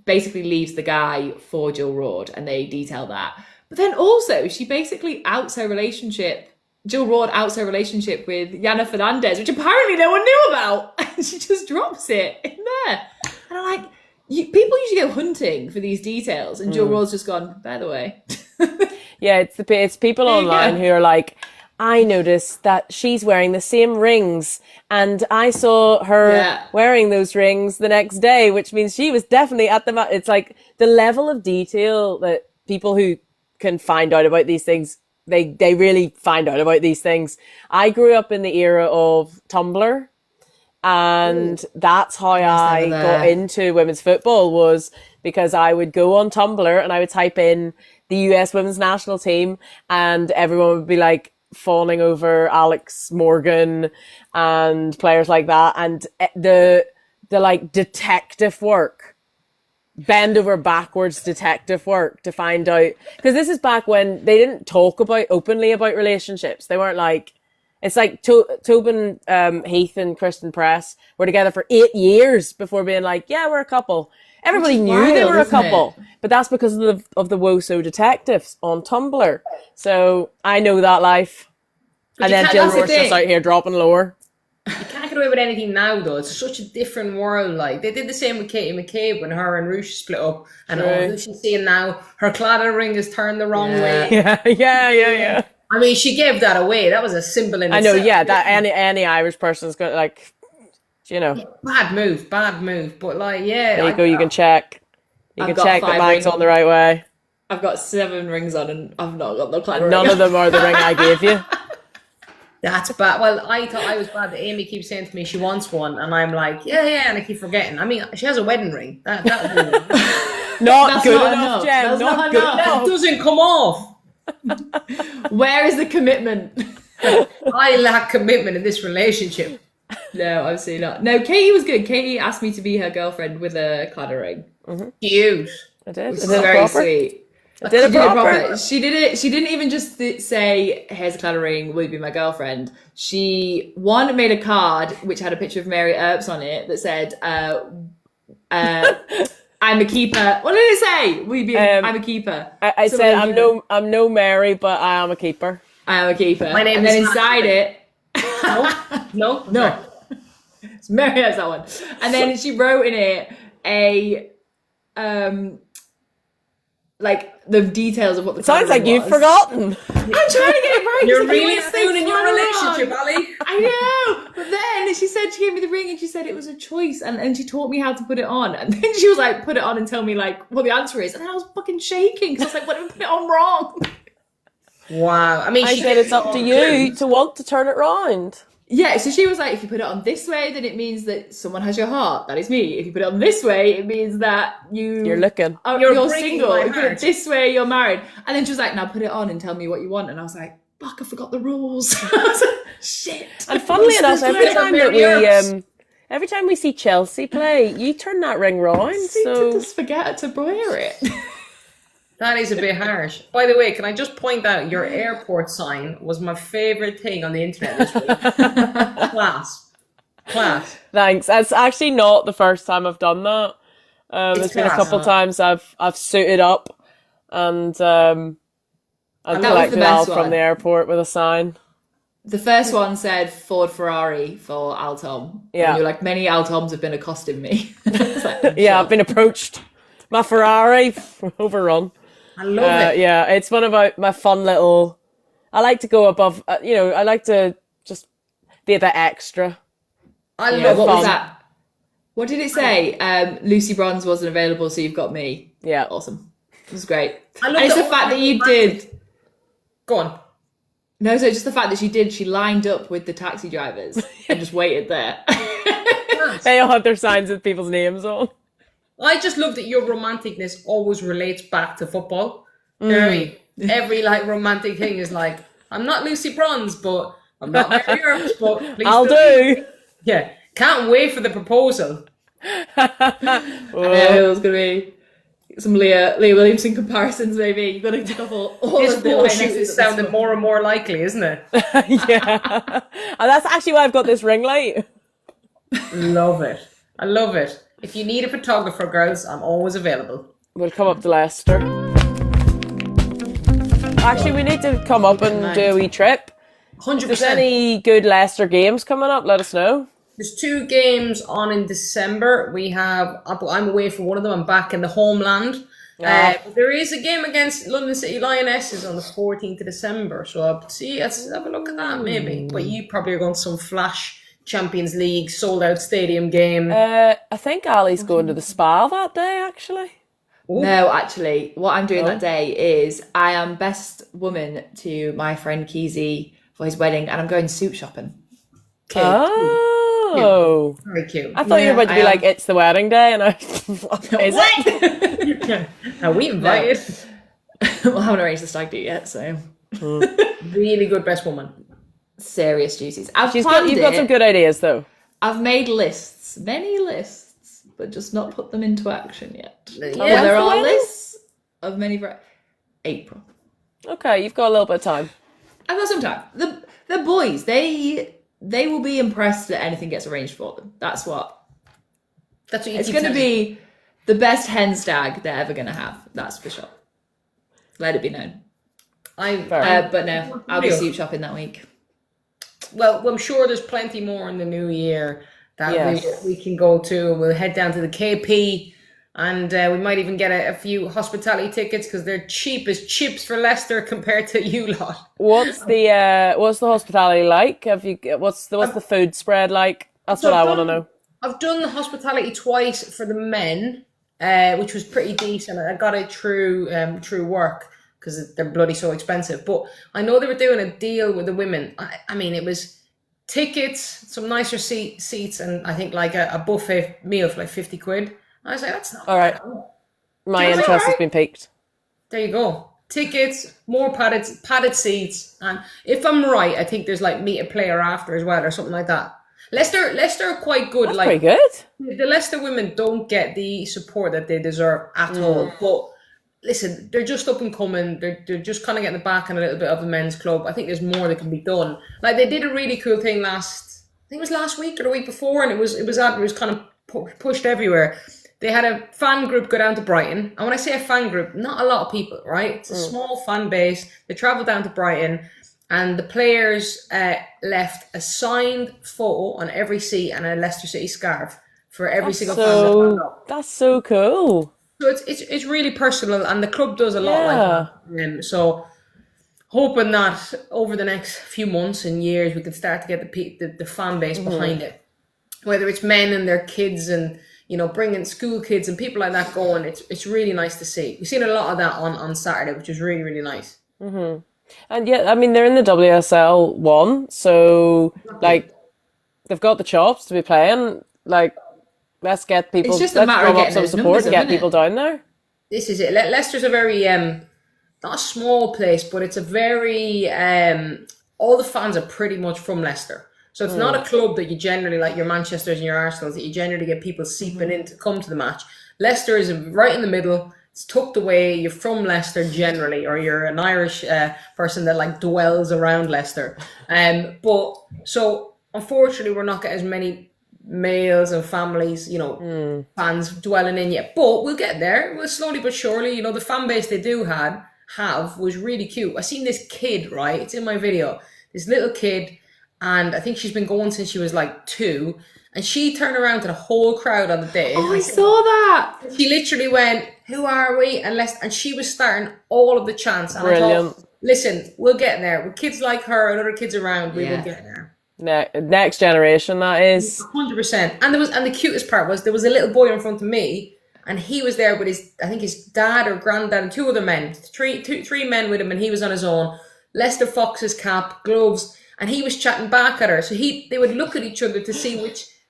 basically leaves the guy for Jill Roord, and they detail that. But then also, she basically outs her relationship. Jill Roord outs her relationship with Yana Fernandez, which apparently no one knew about. And she just drops it in there. And I'm like, people usually go hunting for these details, and Jill Roord's just gone, by the way. Yeah, it's people online who are like, I noticed that she's wearing the same rings, and I saw her wearing those rings the next day, which means she was definitely at the It's like the level of detail that people who can find out about these things, they really find out about these things. I grew up in the era of Tumblr. And that's how I got into women's football, was because I would go on Tumblr and I would type in the US women's national team, and everyone would be like fawning over Alex Morgan and players like that. And the like detective work, bend over backwards detective work to find out, because this is back when they didn't talk openly about relationships. They weren't like, It's like Tobin Heath and Kristen Press were together for 8 years before being like, yeah, we're a couple. Everybody knew wild, they were a isn't couple, but that's because of the WOSO detectives on Tumblr. So I know that life. And then Jill Roord's just out here dropping lower. You can't get away with anything now, though. It's such a different world. Like, they did the same with Katie McCabe when her and Ruesha split up. And all she's seeing now, her cladding ring is turned the wrong way. Yeah. I mean, she gave that away. That was a symbol in itself. I know, yeah. That any Irish person's going to, like, you know. Bad move. But, like, yeah. There you go. You can check. You can check the bank's on the right way. I've got 7 rings on and I've not got the cladding ring. None of them are the ring I gave you. That's bad. Well, I thought I was bad. Amy keeps saying to me she wants one, and I'm like, yeah, and I keep forgetting. I mean, she has a wedding ring. That not good enough, Jen. Not good enough. It doesn't come off. Where is the commitment? I lack commitment in this relationship. No, absolutely not. No, Katie was good. Katie asked me to be her girlfriend with a cladding ring. Mm-hmm. Cute. I did. It was very sweet. I did it proper. She did it. She didn't even just say, "Here's a cladding ring. Will you be my girlfriend?" She made a card which had a picture of Mary Earps on it that said, "I'm a keeper." What did it say? Will you be? I'm a keeper. I said, "I'm no Mary, but I am a keeper." I am a keeper. My name and is then inside it. No. It's Mary has that one. And then she wrote in it like the details of what the sounds like you've forgotten. I'm trying to get it right. You're really soon in your relationship, Ali. I know. But then she gave me the ring and she said it was a choice and she taught me how to put it on. And then she was like, put it on and tell me like what the answer is. And then I was fucking shaking because I was like, what if I put it on wrong? Wow. I mean, she said it's up to you to want to turn it round. Yeah, so she was like, if you put it on this way, then it means that someone has your heart. That is me. If you put it on this way, it means that you're looking. You're single. If you put it this way, you're married. And then she was like, now put it on and tell me what you want. And I was like, fuck, I forgot the rules. I was like, shit. And funnily enough, every time we see Chelsea play, you turn that ring round. So just forget to wear it. That is a bit harsh. By the way, can I just point out your airport sign was my favourite thing on the internet this week. Class. Thanks. That's actually not the first time I've done that. There's been a couple times I've suited up and collected Elle from the airport with a sign. The first one said Ford Ferrari for Al Tom. Yeah. And you're like, many Al Toms have been accosting me. Yeah, I've been approached. My Ferrari overrun. I love it. Yeah, it's one of my fun little. I like to go above. I like to just be a bit extra. I love. What was that? What did it say? Lucy Bronze wasn't available, so you've got me. Yeah, awesome. It was great. I love and it's the fact that you did. Go on. No, so just the fact that she lined up with the taxi drivers and just waited there. They all have their signs with people's names on. I just love that your romanticness always relates back to football. You know what I mean? Every romantic thing is like, I'm not Lucy Bronze, but I'm not Mary Earps, but please I'll do. Yeah. Can't wait for the proposal. I know it was gonna be some Leah Williamson comparisons, maybe. You've got to take off all His of the photoshoot is sounding more and more likely, isn't it? Yeah. And that's actually why I've got this ring light. Love it. I love it. If you need a photographer, girls, I'm always available. We'll come up to Leicester. Actually, we need to come up and do a wee trip. 100%. If there's any good Leicester games coming up, let us know. There's 2 games on in December. I'm away for one of them. I'm back in the homeland. There is a game against London City Lionesses on the 14th of December. So let's have a look at that maybe. But you probably are going to some flash Champions League sold out stadium game. I think Ali's going to the spa that day, actually. Ooh. No, actually, what I'm doing that day is I am best woman to my friend Keezy for his wedding, and I'm going suit shopping. Cute. Oh, cute. Very cute. I thought you were about to be like, it's the wedding day, and is it? Are we invited? Well, I haven't arranged the stag do yet, so Really good best woman. Serious duties. You've got some good ideas though. I've made many lists, but just not put them into action yet. Yeah, there are lists of many. April. Okay, you've got a little bit of time. I've got some time. The boys, they will be impressed that anything gets arranged for them. That's what you it's going to be. The best hen stag they're ever going to have. That's for sure. Let it be known. But no, I'll be suit shopping that week. Well, I'm sure there's plenty more in the new year that we can go to. We'll head down to the KP, and we might even get a few hospitality tickets because they're cheap as chips for Leicester compared to you lot. What's the hospitality like? What's the food spread like? That's what I want to know. I've done the hospitality twice for the men, which was pretty decent. I got it through work because they're bloody so expensive. But I know they were doing a deal with the women. I mean, it was tickets, some nicer seats, and I think like a buffet meal for like 50 quid. I was like, that's not all right. My interest has been piqued. There you go. Tickets, more padded seats, and if I'm right, I think there's like meet a player after as well or something like that. Leicester are quite good. That's pretty good. The Leicester women don't get the support that they deserve at all. But listen, they're just up and coming. They're just kind of getting the back and a little bit of the men's club. I think there's more that can be done. Like they did a really cool thing I think it was last week or the week before, and it was kind of pushed everywhere. They had a fan group go down to Brighton. And when I say a fan group, not a lot of people, right? It's a small fan base. They travelled down to Brighton, and the players left a signed photo on every seat and a Leicester City scarf for every single fan. That's so cool. So it's really personal, and the club does a lot like that. So hoping that over the next few months and years we can start to get the fan base behind it, whether it's men and their kids and bringing school kids and people like that going. It's really nice to see. We've seen a lot of that on Saturday, which is really, really nice. Mm-hmm. And yeah, I mean, they're in the WSL 1, so like they've got the chops to be playing. Like, let's get people. It's just a matter of getting some support and get people down there. This is it. Leicester's a very not a small place, but it's a very all the fans are pretty much from Leicester. So it's not a club that you generally, like your Manchesters and your Arsenals, that you generally get people seeping in to come to the match. Leicester is right in the middle. It's tucked away. You're from Leicester generally, or you're an Irish person that like dwells around Leicester. But so unfortunately, we're not getting as many males and families, fans dwelling in yet. But we'll get there. We'll slowly but surely. The fan base they do have was really cute. I seen this kid, right? It's in my video. This little kid. And I think she's been going since she was like 2. And she turned around to the whole crowd on the day. Oh, I saw that. She literally went, "Who are we?" And she was starting all of the chants. And brilliant. I thought, listen, we'll get there. With kids like her and other kids around, we will get there. Next generation, that is. 100%. And the cutest part was there was a little boy in front of me, and he was there with his dad or granddad and 2 other men. Three men with him, and he was on his own. Leicester Fox's cap, gloves. And he was chatting back at her. So they would look at each other to see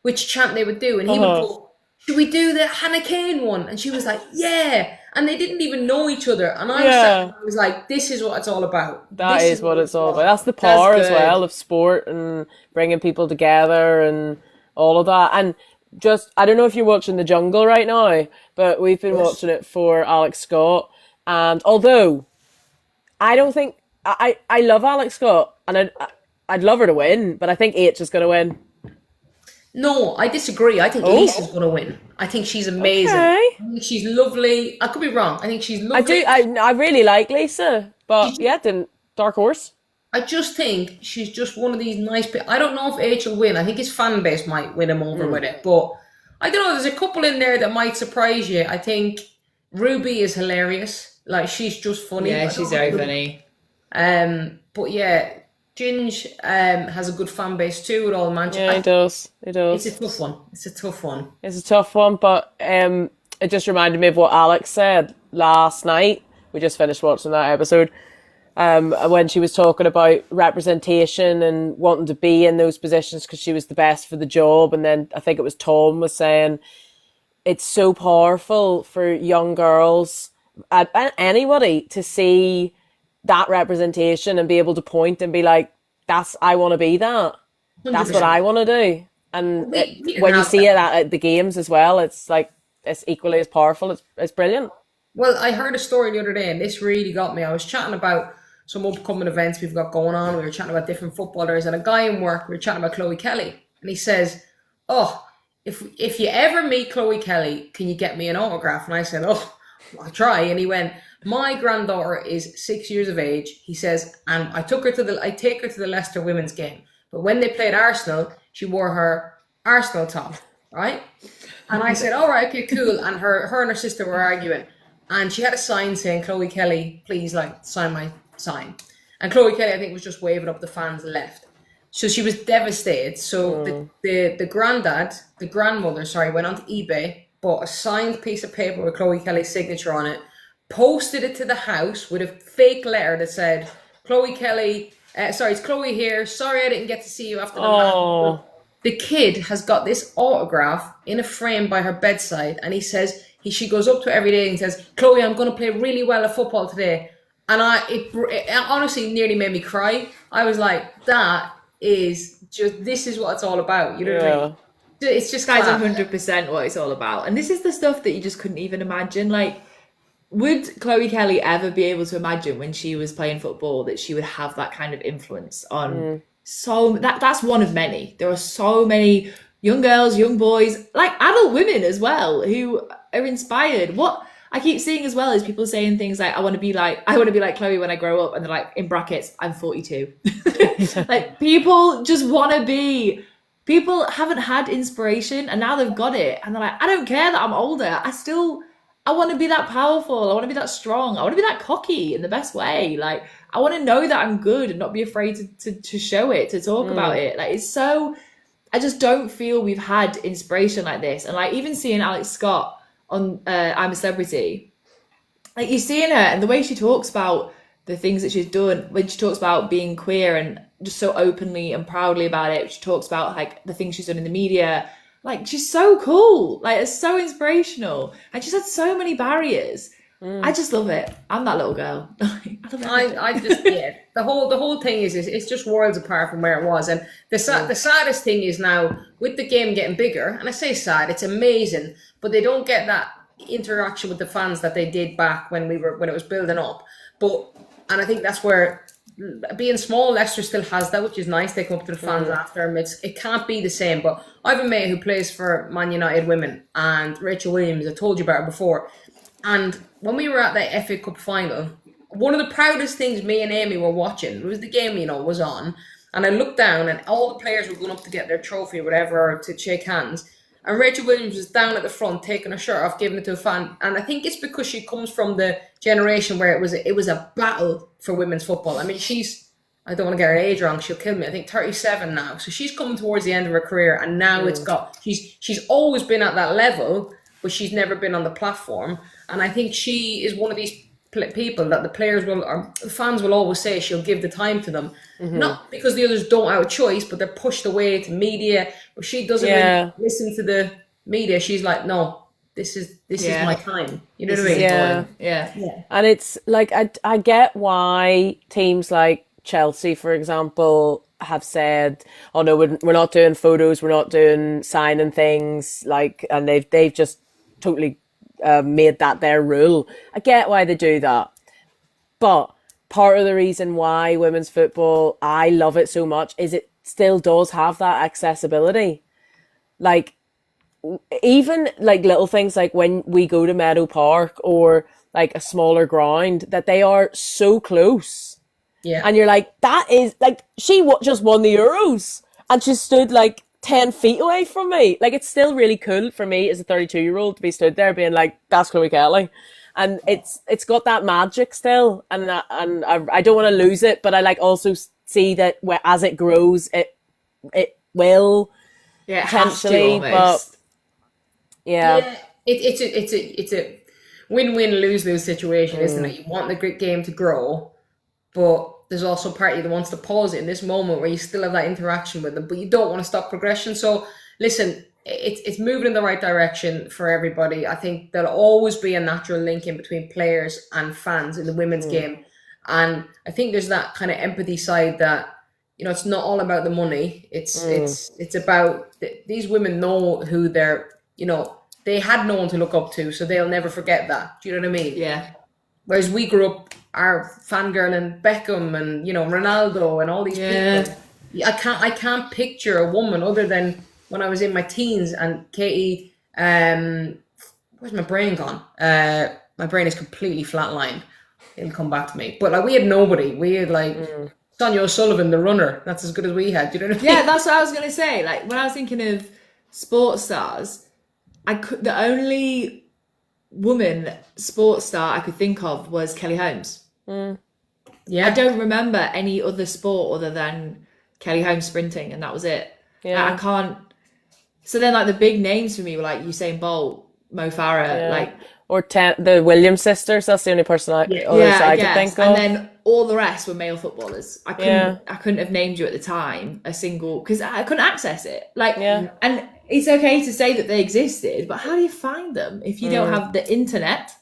which chant they would do. And he would go, "Should we do the Hannah Kane one?" And she was like, "Yeah." And they didn't even know each other. And I was like, this is what it's all about. That is what it's all about. That's the power as well of sport and bringing people together and all of that. And just, I don't know if you're watching The Jungle right now, but we've been watching it for Alex Scott. And although I don't think, I love Alex Scott and I'd love her to win, but I think H is going to win. No, I disagree. I think Lisa's going to win. I think she's amazing. Okay. I think she's lovely. I could be wrong. I think she's lovely. I really like Lisa, but dark horse. I just think she's just one of these nice people. I don't know if H will win. I think his fan base might win him over with it. But I don't know. There's a couple in there that might surprise you. I think Ruby is hilarious. Like, she's just funny. Yeah, she's very funny. But yeah, Ginge has a good fan base too with all the Manchester. Yeah, he does. It's a tough one. It's a tough one, but it just reminded me of what Alex said last night. We just finished watching that episode. When she was talking about representation and wanting to be in those positions because she was the best for the job. And then I think it was Tom was saying it's so powerful for young girls and anybody to see that representation and be able to point and be like, I want to be that. 100%. That's what I want to do. And when you see it at the games as well, it's like, it's equally as powerful. It's brilliant. Well, I heard a story the other day and this really got me. I was chatting about some upcoming events we've got going on. We were chatting about different footballers, and a guy in work, we were chatting about Chloe Kelly, and he says, "Oh, if you ever meet Chloe Kelly, can you get me an autograph?" And I said, "Oh, I'll try." And he went, "My granddaughter is 6 years of age," he says, "and I take her to the Leicester women's game. But when they played Arsenal, she wore her Arsenal top, right?" And I said, "All right, okay, cool." And her and her sister were arguing, and she had a sign saying, "Chloe Kelly, please sign my sign." And Chloe Kelly, I think, was just waving up the fans left. So she was devastated. So the grandmother, went onto eBay, bought a signed piece of paper with Chloe Kelly's signature on it, posted it to the house with a fake letter that said, "Chloe Kelly, it's Chloe here. Sorry I didn't get to see you after the match." The kid has got this autograph in a frame by her bedside, and he says she goes up to her every day and says, "Chloe, I'm going to play really well at football today." And it honestly nearly made me cry. I was like, that is just, this is what it's all about. You know what I mean? It's just guys, 100% what it's all about. And this is the stuff that you just couldn't even imagine. Like, would Chloe Kelly ever be able to imagine when she was playing football that she would have that kind of influence on that's one of many. There are so many young girls, young boys, like adult women as well, who are inspired. What I keep seeing as well is people saying things like, I want to be like Chloe when I grow up, and they're like, in brackets, I'm 42. Like, people just want to be, people haven't had inspiration and now they've got it, and they're like, I don't care that I'm older, I want to be that powerful, I want to be that strong, I want to be that cocky in the best way. Like, I want to know that I'm good and not be afraid to show it, to talk about it. Like, it's so, I just don't feel we've had inspiration like this. And like, even seeing Alex Scott on I'm a Celebrity, like, you're seeing her and the way she talks about the things that she's done, when she talks about being queer and just so openly and proudly about it. She talks about like the things she's done in the media. Like, she's so cool, like, it's so inspirational, and she's had so many barriers. I just love it. I'm that little girl. I just the whole thing is it's just worlds apart from where it was. And the saddest thing is now, with the game getting bigger, and I say sad, it's amazing, but they don't get that interaction with the fans that they did back when it was building up. And I think that's where, being small, Leicester still has that, which is nice. They come up to the fans after them. It can't be the same. But I have a mate who plays for Man United Women, and Rachel Williams, I told you about her before. And when we were at the FA Cup final, one of the proudest things me and Amy were watching was the game, was on. And I looked down and all the players were going up to get their trophy or whatever, or to shake hands. And Rachel Williams was down at the front, taking her shirt off, giving it to a fan. And I think it's because she comes from the generation where it was a battle for women's football. I mean, I don't want to get her age wrong, she'll kill me, I think 37 now. So she's coming towards the end of her career, and now she's always been at that level, but she's never been on the platform. And I think she is one of these people that the fans will always say she'll give the time to them. Not because the others don't have a choice, but they're pushed away to media, but she doesn't really listen to the media. She's like, no, this is my time. You know what I mean? Yeah. And it's like, I get why teams like Chelsea, for example, have said, oh no, we're not doing photos, we're not doing signing things, like, and they've just totally made that their rule. I get why they do that, but part of the reason why women's football, I love it so much, is it still does have that accessibility. Like, even like little things like when we go to Meadow Park or like a smaller ground, that they are so close. Yeah. And you're like, that is like, she just won the Euros and she stood like 10 feet away from me. Like, it's still really cool for me as a 32-year-old to be stood there being like, that's Chloe Kelly. And it's got that magic still. And I don't want to lose it, but I like also see that as it grows, it will potentially, but it's a win-win, lose-lose situation, isn't it? You want the game to grow, but there's also a part of you that wants to pause it in this moment where you still have that interaction with them, but you don't want to stop progression. So listen, it's moving in the right direction for everybody. I think there'll always be a natural link in between players and fans in the women's game. And I think there's that kind of empathy side that, it's not all about the money. It's about these women know who they're, they had no one to look up to, so they'll never forget that. Do you know what I mean? Yeah. Whereas we grew up are fangirling Beckham and, you know, Ronaldo and all these people. I can't picture a woman other than when I was in my teens and Katie, where's my brain gone? My brain is completely flatlined. It'll come back to me. But like we had nobody. We had like Sonia O'Sullivan, the runner. That's as good as we had. Do you know what I mean? Yeah, that's what I was gonna say. Like when I was thinking of sports stars, the only woman sports star I could think of was Kelly Holmes. Yeah. I don't remember any other sport other than Kelly Holmes sprinting, and that was it. Yeah. I can't. So then, like the big names for me were like Usain Bolt, Mo Farah, like or the Williams sisters. That's the only person I could think of. And then all the rest were male footballers. I couldn't have named you at the time a single because I couldn't access it. Like, and it's okay to say that they existed, but how do you find them if you don't have the internet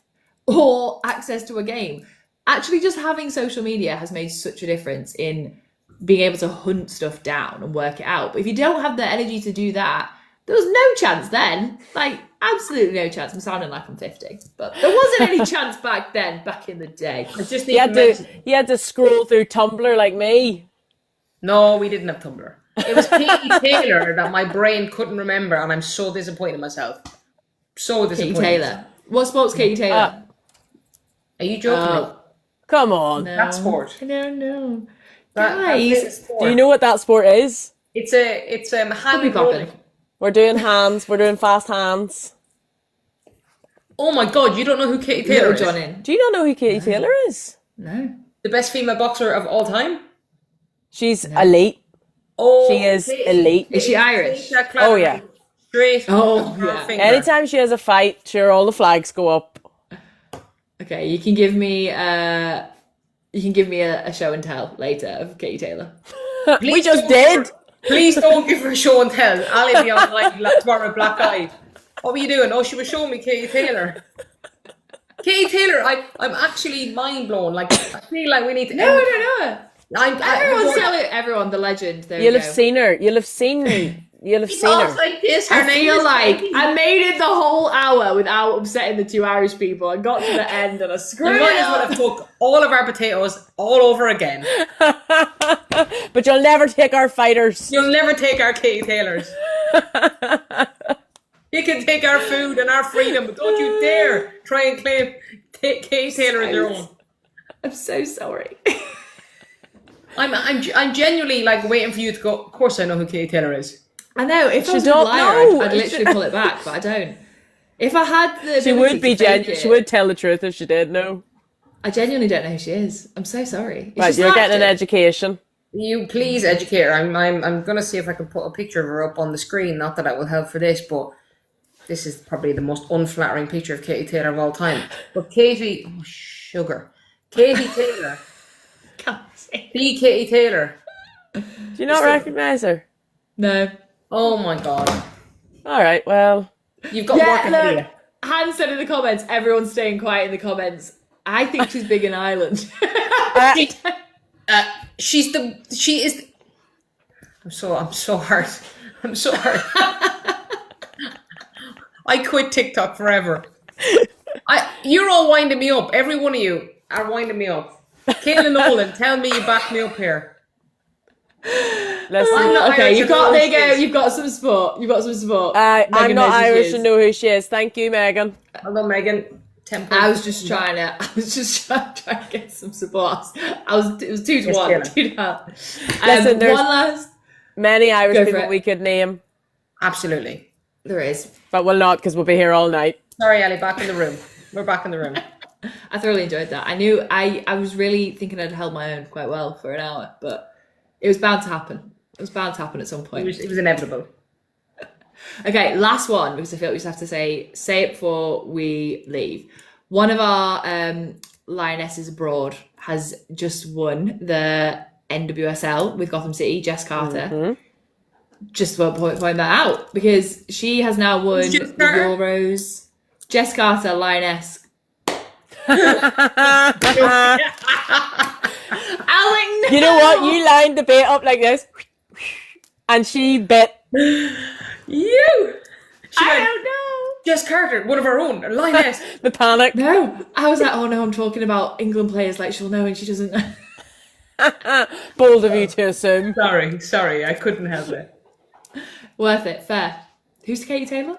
or access to a game? Actually, just having social media has made such a difference in being able to hunt stuff down and work it out. But if you don't have the energy to do that, there was no chance then. Like, absolutely no chance. I'm sounding like I'm 50. But there wasn't any chance back then, back in the day. You had to scroll through Tumblr like me. No, we didn't have Tumblr. It was Katie Taylor that my brain couldn't remember, and I'm so disappointed in myself. So disappointed. Katie Taylor. What sport's Katie Taylor? Are you joking me? Come on. No. That sport. No. Guys, do you know what that sport is? It's hand rolling. We're doing hands. We're doing fast hands. Oh my God, you don't know who Katie Taylor is? Do you not know who Katie Taylor is? No. The best female boxer of all time? She's elite. Oh, she is elite. Is she Irish? Oh, yeah. Straight. Oh, yeah. Anytime she has a fight, sure, all the flags go up. Okay, you can give me a show and tell later of Katie Taylor. We just did. Please don't give her a show and tell. I'll be online tomorrow black-eyed. What were you doing? Oh, she was showing me Katie Taylor. Katie Taylor, I'm actually mind blown. Like, I feel like we need to. No, I don't know. Everyone's telling everyone the legend. You'll have seen her. You'll have seen me. You'll have seen her. Like this. I feel like I made it the whole hour without upsetting the two Irish people. I got to the end and I screwed it. You might as up. well have cooked all of our potatoes all over again. But you'll never take our fighters. You'll never take our Katie Taylors. You can take our food and our freedom, but don't you dare try and claim Katie Taylor as your own. I'm so sorry. I'm genuinely like waiting for you to go. Of course, I know who Katie Taylor is. I know. If I was a liar, I'd literally pull it back, but I don't. If I had the she would be she would tell the truth if she did. No, I genuinely don't know who she is. I'm so sorry. Right, you're getting an education. You please educate her. I'm gonna see if I can put a picture of her up on the screen. Not that will help for this, but this is probably the most unflattering picture of Katie Taylor of all time. But Katie Taylor. Be Katie Taylor. Do you not recognise her? No. Oh my God. All right, well. You've got work ahead of you. Han said in the comments, everyone's staying quiet in the comments. I think she's big in Ireland. She is. I'm so hurt. I quit TikTok forever. You're all winding me up. Every one of you are winding me up. Kayla Nolan, tell me you back me up here. Okay, you've got some support. I'm not Irish and know who she is. Thank you, Megan. Hello, Megan. I was just trying to get some support. It was 2 to 1. Listen, there's many Irish people we could name. Absolutely. There is. But we'll not because we'll be here all night. Sorry, Elle, back in the room. We're back in the room. I thoroughly enjoyed that. I knew I was really thinking I'd held my own quite well for an hour, but it was bound to happen. It was bound to happen at some point. It was inevitable. Okay, last one, because I feel like we just have to say it before we leave. One of our lionesses abroad has just won the NWSL with Gotham City, Jess Carter. Mm-hmm. Just want to point that out, because she has now won the Euros. Jess Carter, lioness. You know what? You lined the bait up like this, and she bit. I don't know. Jess Carter, one of our own, Lioness. The panic. No, I was like, oh no, I'm talking about England players like she'll know and she doesn't know. Bold of you to assume. Sorry, I couldn't help it. Worth it, fair. Who's Katie Taylor?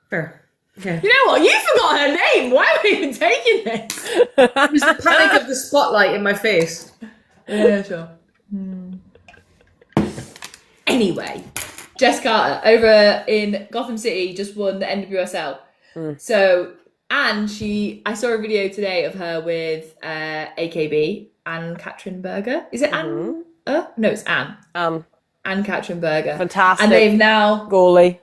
Fair. Yeah. You know what? You forgot her name. Why are we even taking this? It was the panic of the spotlight in my face. Yeah, sure. Anyway, Jess Carter over in Gotham City just won the NWSL. So, and I saw a video today of her with AKB and Katrin Berger. Is it Anne? No, it's Anne. Anne Katrin Berger. Fantastic. And they've now goalie.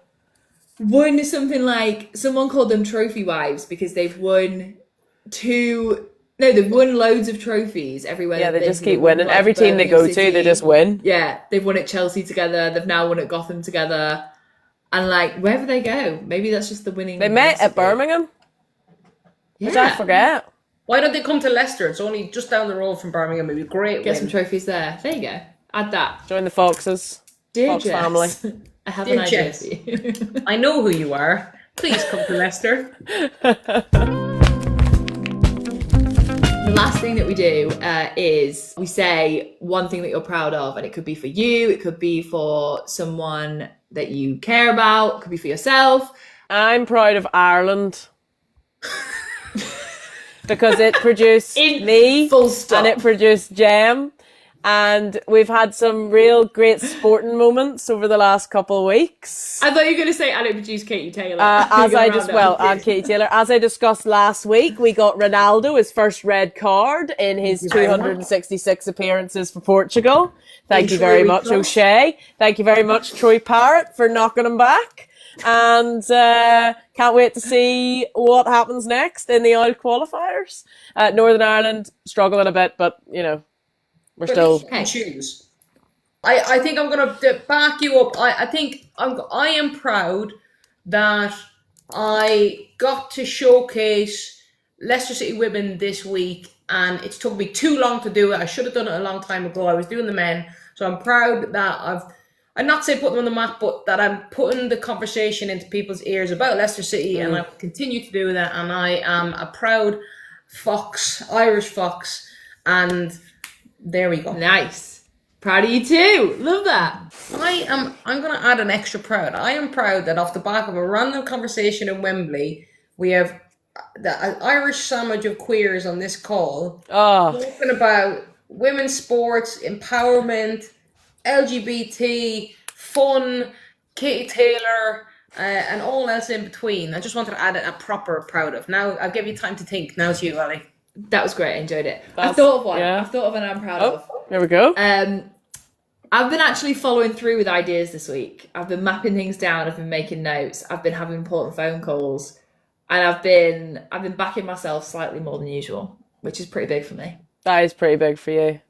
Won something like, someone called them trophy wives because they've won they've won loads of trophies everywhere. Yeah, they just keep winning. Every team they go to, they just win. Yeah, they've won at Chelsea together. They've now won at Gotham together. And like, wherever they go, maybe that's just the winning. They met at Birmingham. Yeah. Which I forget. Why don't they come to Leicester? It's only just down the road from Birmingham. It'd be great. Get some trophies there. There you go. Add that. Join the Foxes. Dear Fox Jess, family. I have Dear an idea Jess, for you. I know who you are. Please come to Leicester. The last thing that we do is we say one thing that you're proud of, and it could be for you, it could be for someone that you care about, it could be for yourself. I'm proud of Ireland. Because it produced me, full stop. And it produced Gem. And we've had some real great sporting moments over the last couple of weeks. I thought you were going to say, and it produced Katie Taylor. And Katie Taylor. As I discussed last week, we got Ronaldo his first red card in his 266 appearances for Portugal. Thank you very much, O'Shea. Thank you very much, Troy Parrott, for knocking him back. And can't wait to see what happens next in the Elle qualifiers. Northern Ireland struggling a bit, but, you know, we're still choose. I think I'm going to back you up. I am proud that I got to showcase Leicester City women this week, and it's took me too long to do it. I should have done it a long time ago. I was doing the men, so I'm proud that I'm not saying put them on the map, but that I'm putting the conversation into people's ears about Leicester City, and I will continue to do that. And I am a proud fox, Irish fox, and there we go. Nice. Proud of you too. Love that. I'm going to add an extra proud. I am proud that off the back of a random conversation in Wembley, we have the Irish sandwich of queers on this call talking about women's sports, empowerment, LGBT, fun, Katie Taylor, and all else in between. I just wanted to add a proper proud of. Now, I'll give you time to think. Now it's you, Elle. That was great. I enjoyed it. I've thought of one. Yeah. I've thought of one I'm proud of. There we go. I've been actually following through with ideas this week. I've been mapping things down. I've been making notes. I've been having important phone calls, and I've been backing myself slightly more than usual, which is pretty big for me. That is pretty big for you.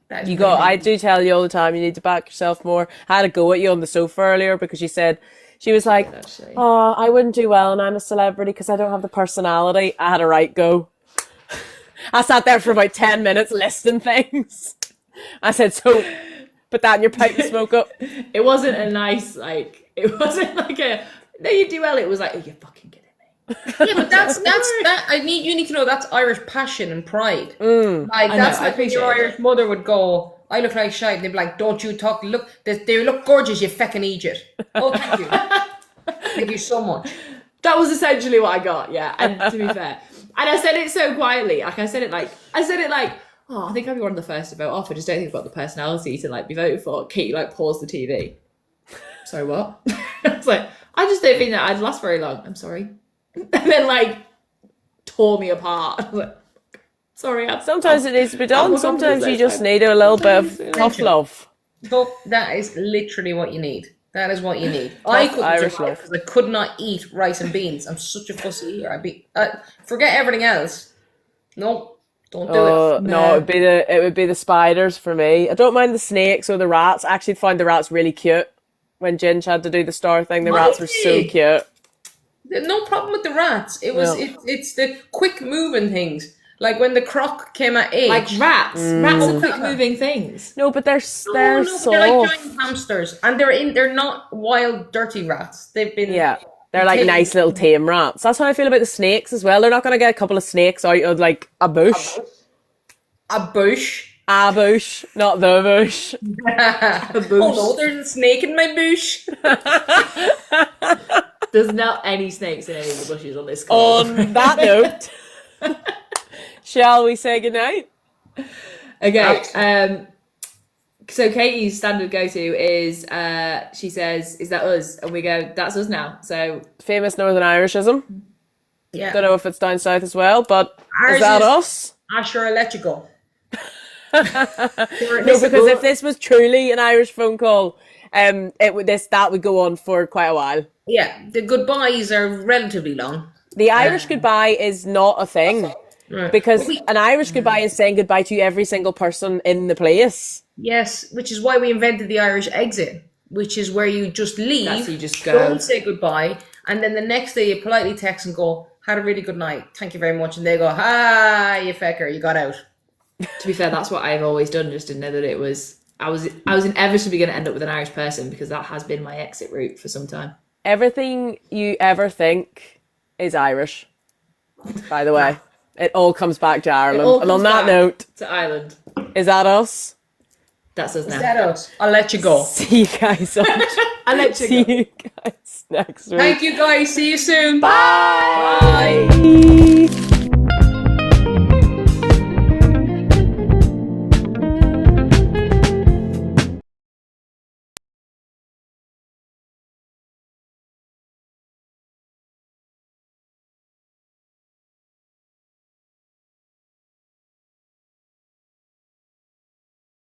I do tell you all the time, you need to back yourself more. I had a go at you on the sofa earlier because she was like, oh, I wouldn't do well and I'm a celebrity because I don't have the personality. I had a right go. I sat there for about 10 minutes listing things. I said, so put that in your pipe and smoke up. It wasn't a nice, it wasn't like a, no, you do well. It was like, oh, you're fucking kidding me. Yeah, but that's you need to know that's Irish passion and pride. That's like when your Irish mother would go, I look like shite, and they'd be like, don't you talk, they look gorgeous, you feckin' idiot. Oh, thank you. Thank you so much. That was essentially what I got, yeah. And to be fair. And I said it so quietly. Like, I said it like, oh, I think I'll be one of the first to vote off. I just don't think I've got the personality to, be voted for. Katie, pause the TV. Sorry, what? I was like, I just don't think that I'd last very long. I'm sorry. And then, tore me apart. I was like, sorry. Sometimes it needs to be done. Sometimes you just need a little bit of tough love. That is literally what you need. That is what you need. I couldn't survive because I could not eat rice and beans. I'm such a fussy eater. Forget everything else. No, don't do it. No, it would be the spiders for me. I don't mind the snakes or the rats. I actually find the rats really cute. When Ginge had to do the star thing, the rats were so cute. No problem with the rats. It's the quick moving things. Like when the croc came at age. Like rats. Rats are quick moving things. No, but they're soft. They're like giant hamsters. And they're not wild, dirty rats. They've been They're like nice little tame rats. That's how I feel about the snakes as well. They're not going to get a couple of snakes out of like a bush. A bush. A bush, not the bush. Oh no, there's a snake in my bush. There's not any snakes in any of the bushes on this call. On that note, shall we say goodnight? Okay. So Katie's standard go-to is she says, "Is that us?" And we go, "That's us now." So famous Northern Irishism. Yeah. Don't know if it's down south as well, but Ours is that us? I'm sure I'll let you go. No, because if this was truly an Irish phone call, that would go on for quite a while. Yeah, the goodbyes are relatively long. The Irish goodbye is not a thing. Right. Because an Irish goodbye is saying goodbye to every single person in the place. Yes, which is why we invented the Irish exit, which is where you just leave, That's you just go. don't say goodbye, and then the next day you politely text and go, "Had a really good night, thank you very much," and they go, "Hi, you fecker, you got out." To be fair, that's what I've always done. Just didn't know that it was. I was inevitably going to end up with an Irish person because that has been my exit route for some time. Everything you ever think is Irish, by the way. It all comes back to Ireland. And on that note, to Ireland. Is that us? That's us now. Is that us? I'll let you go. See you guys. I'll let you See go. you guys next week. Thank you guys. See you soon. Bye. Bye.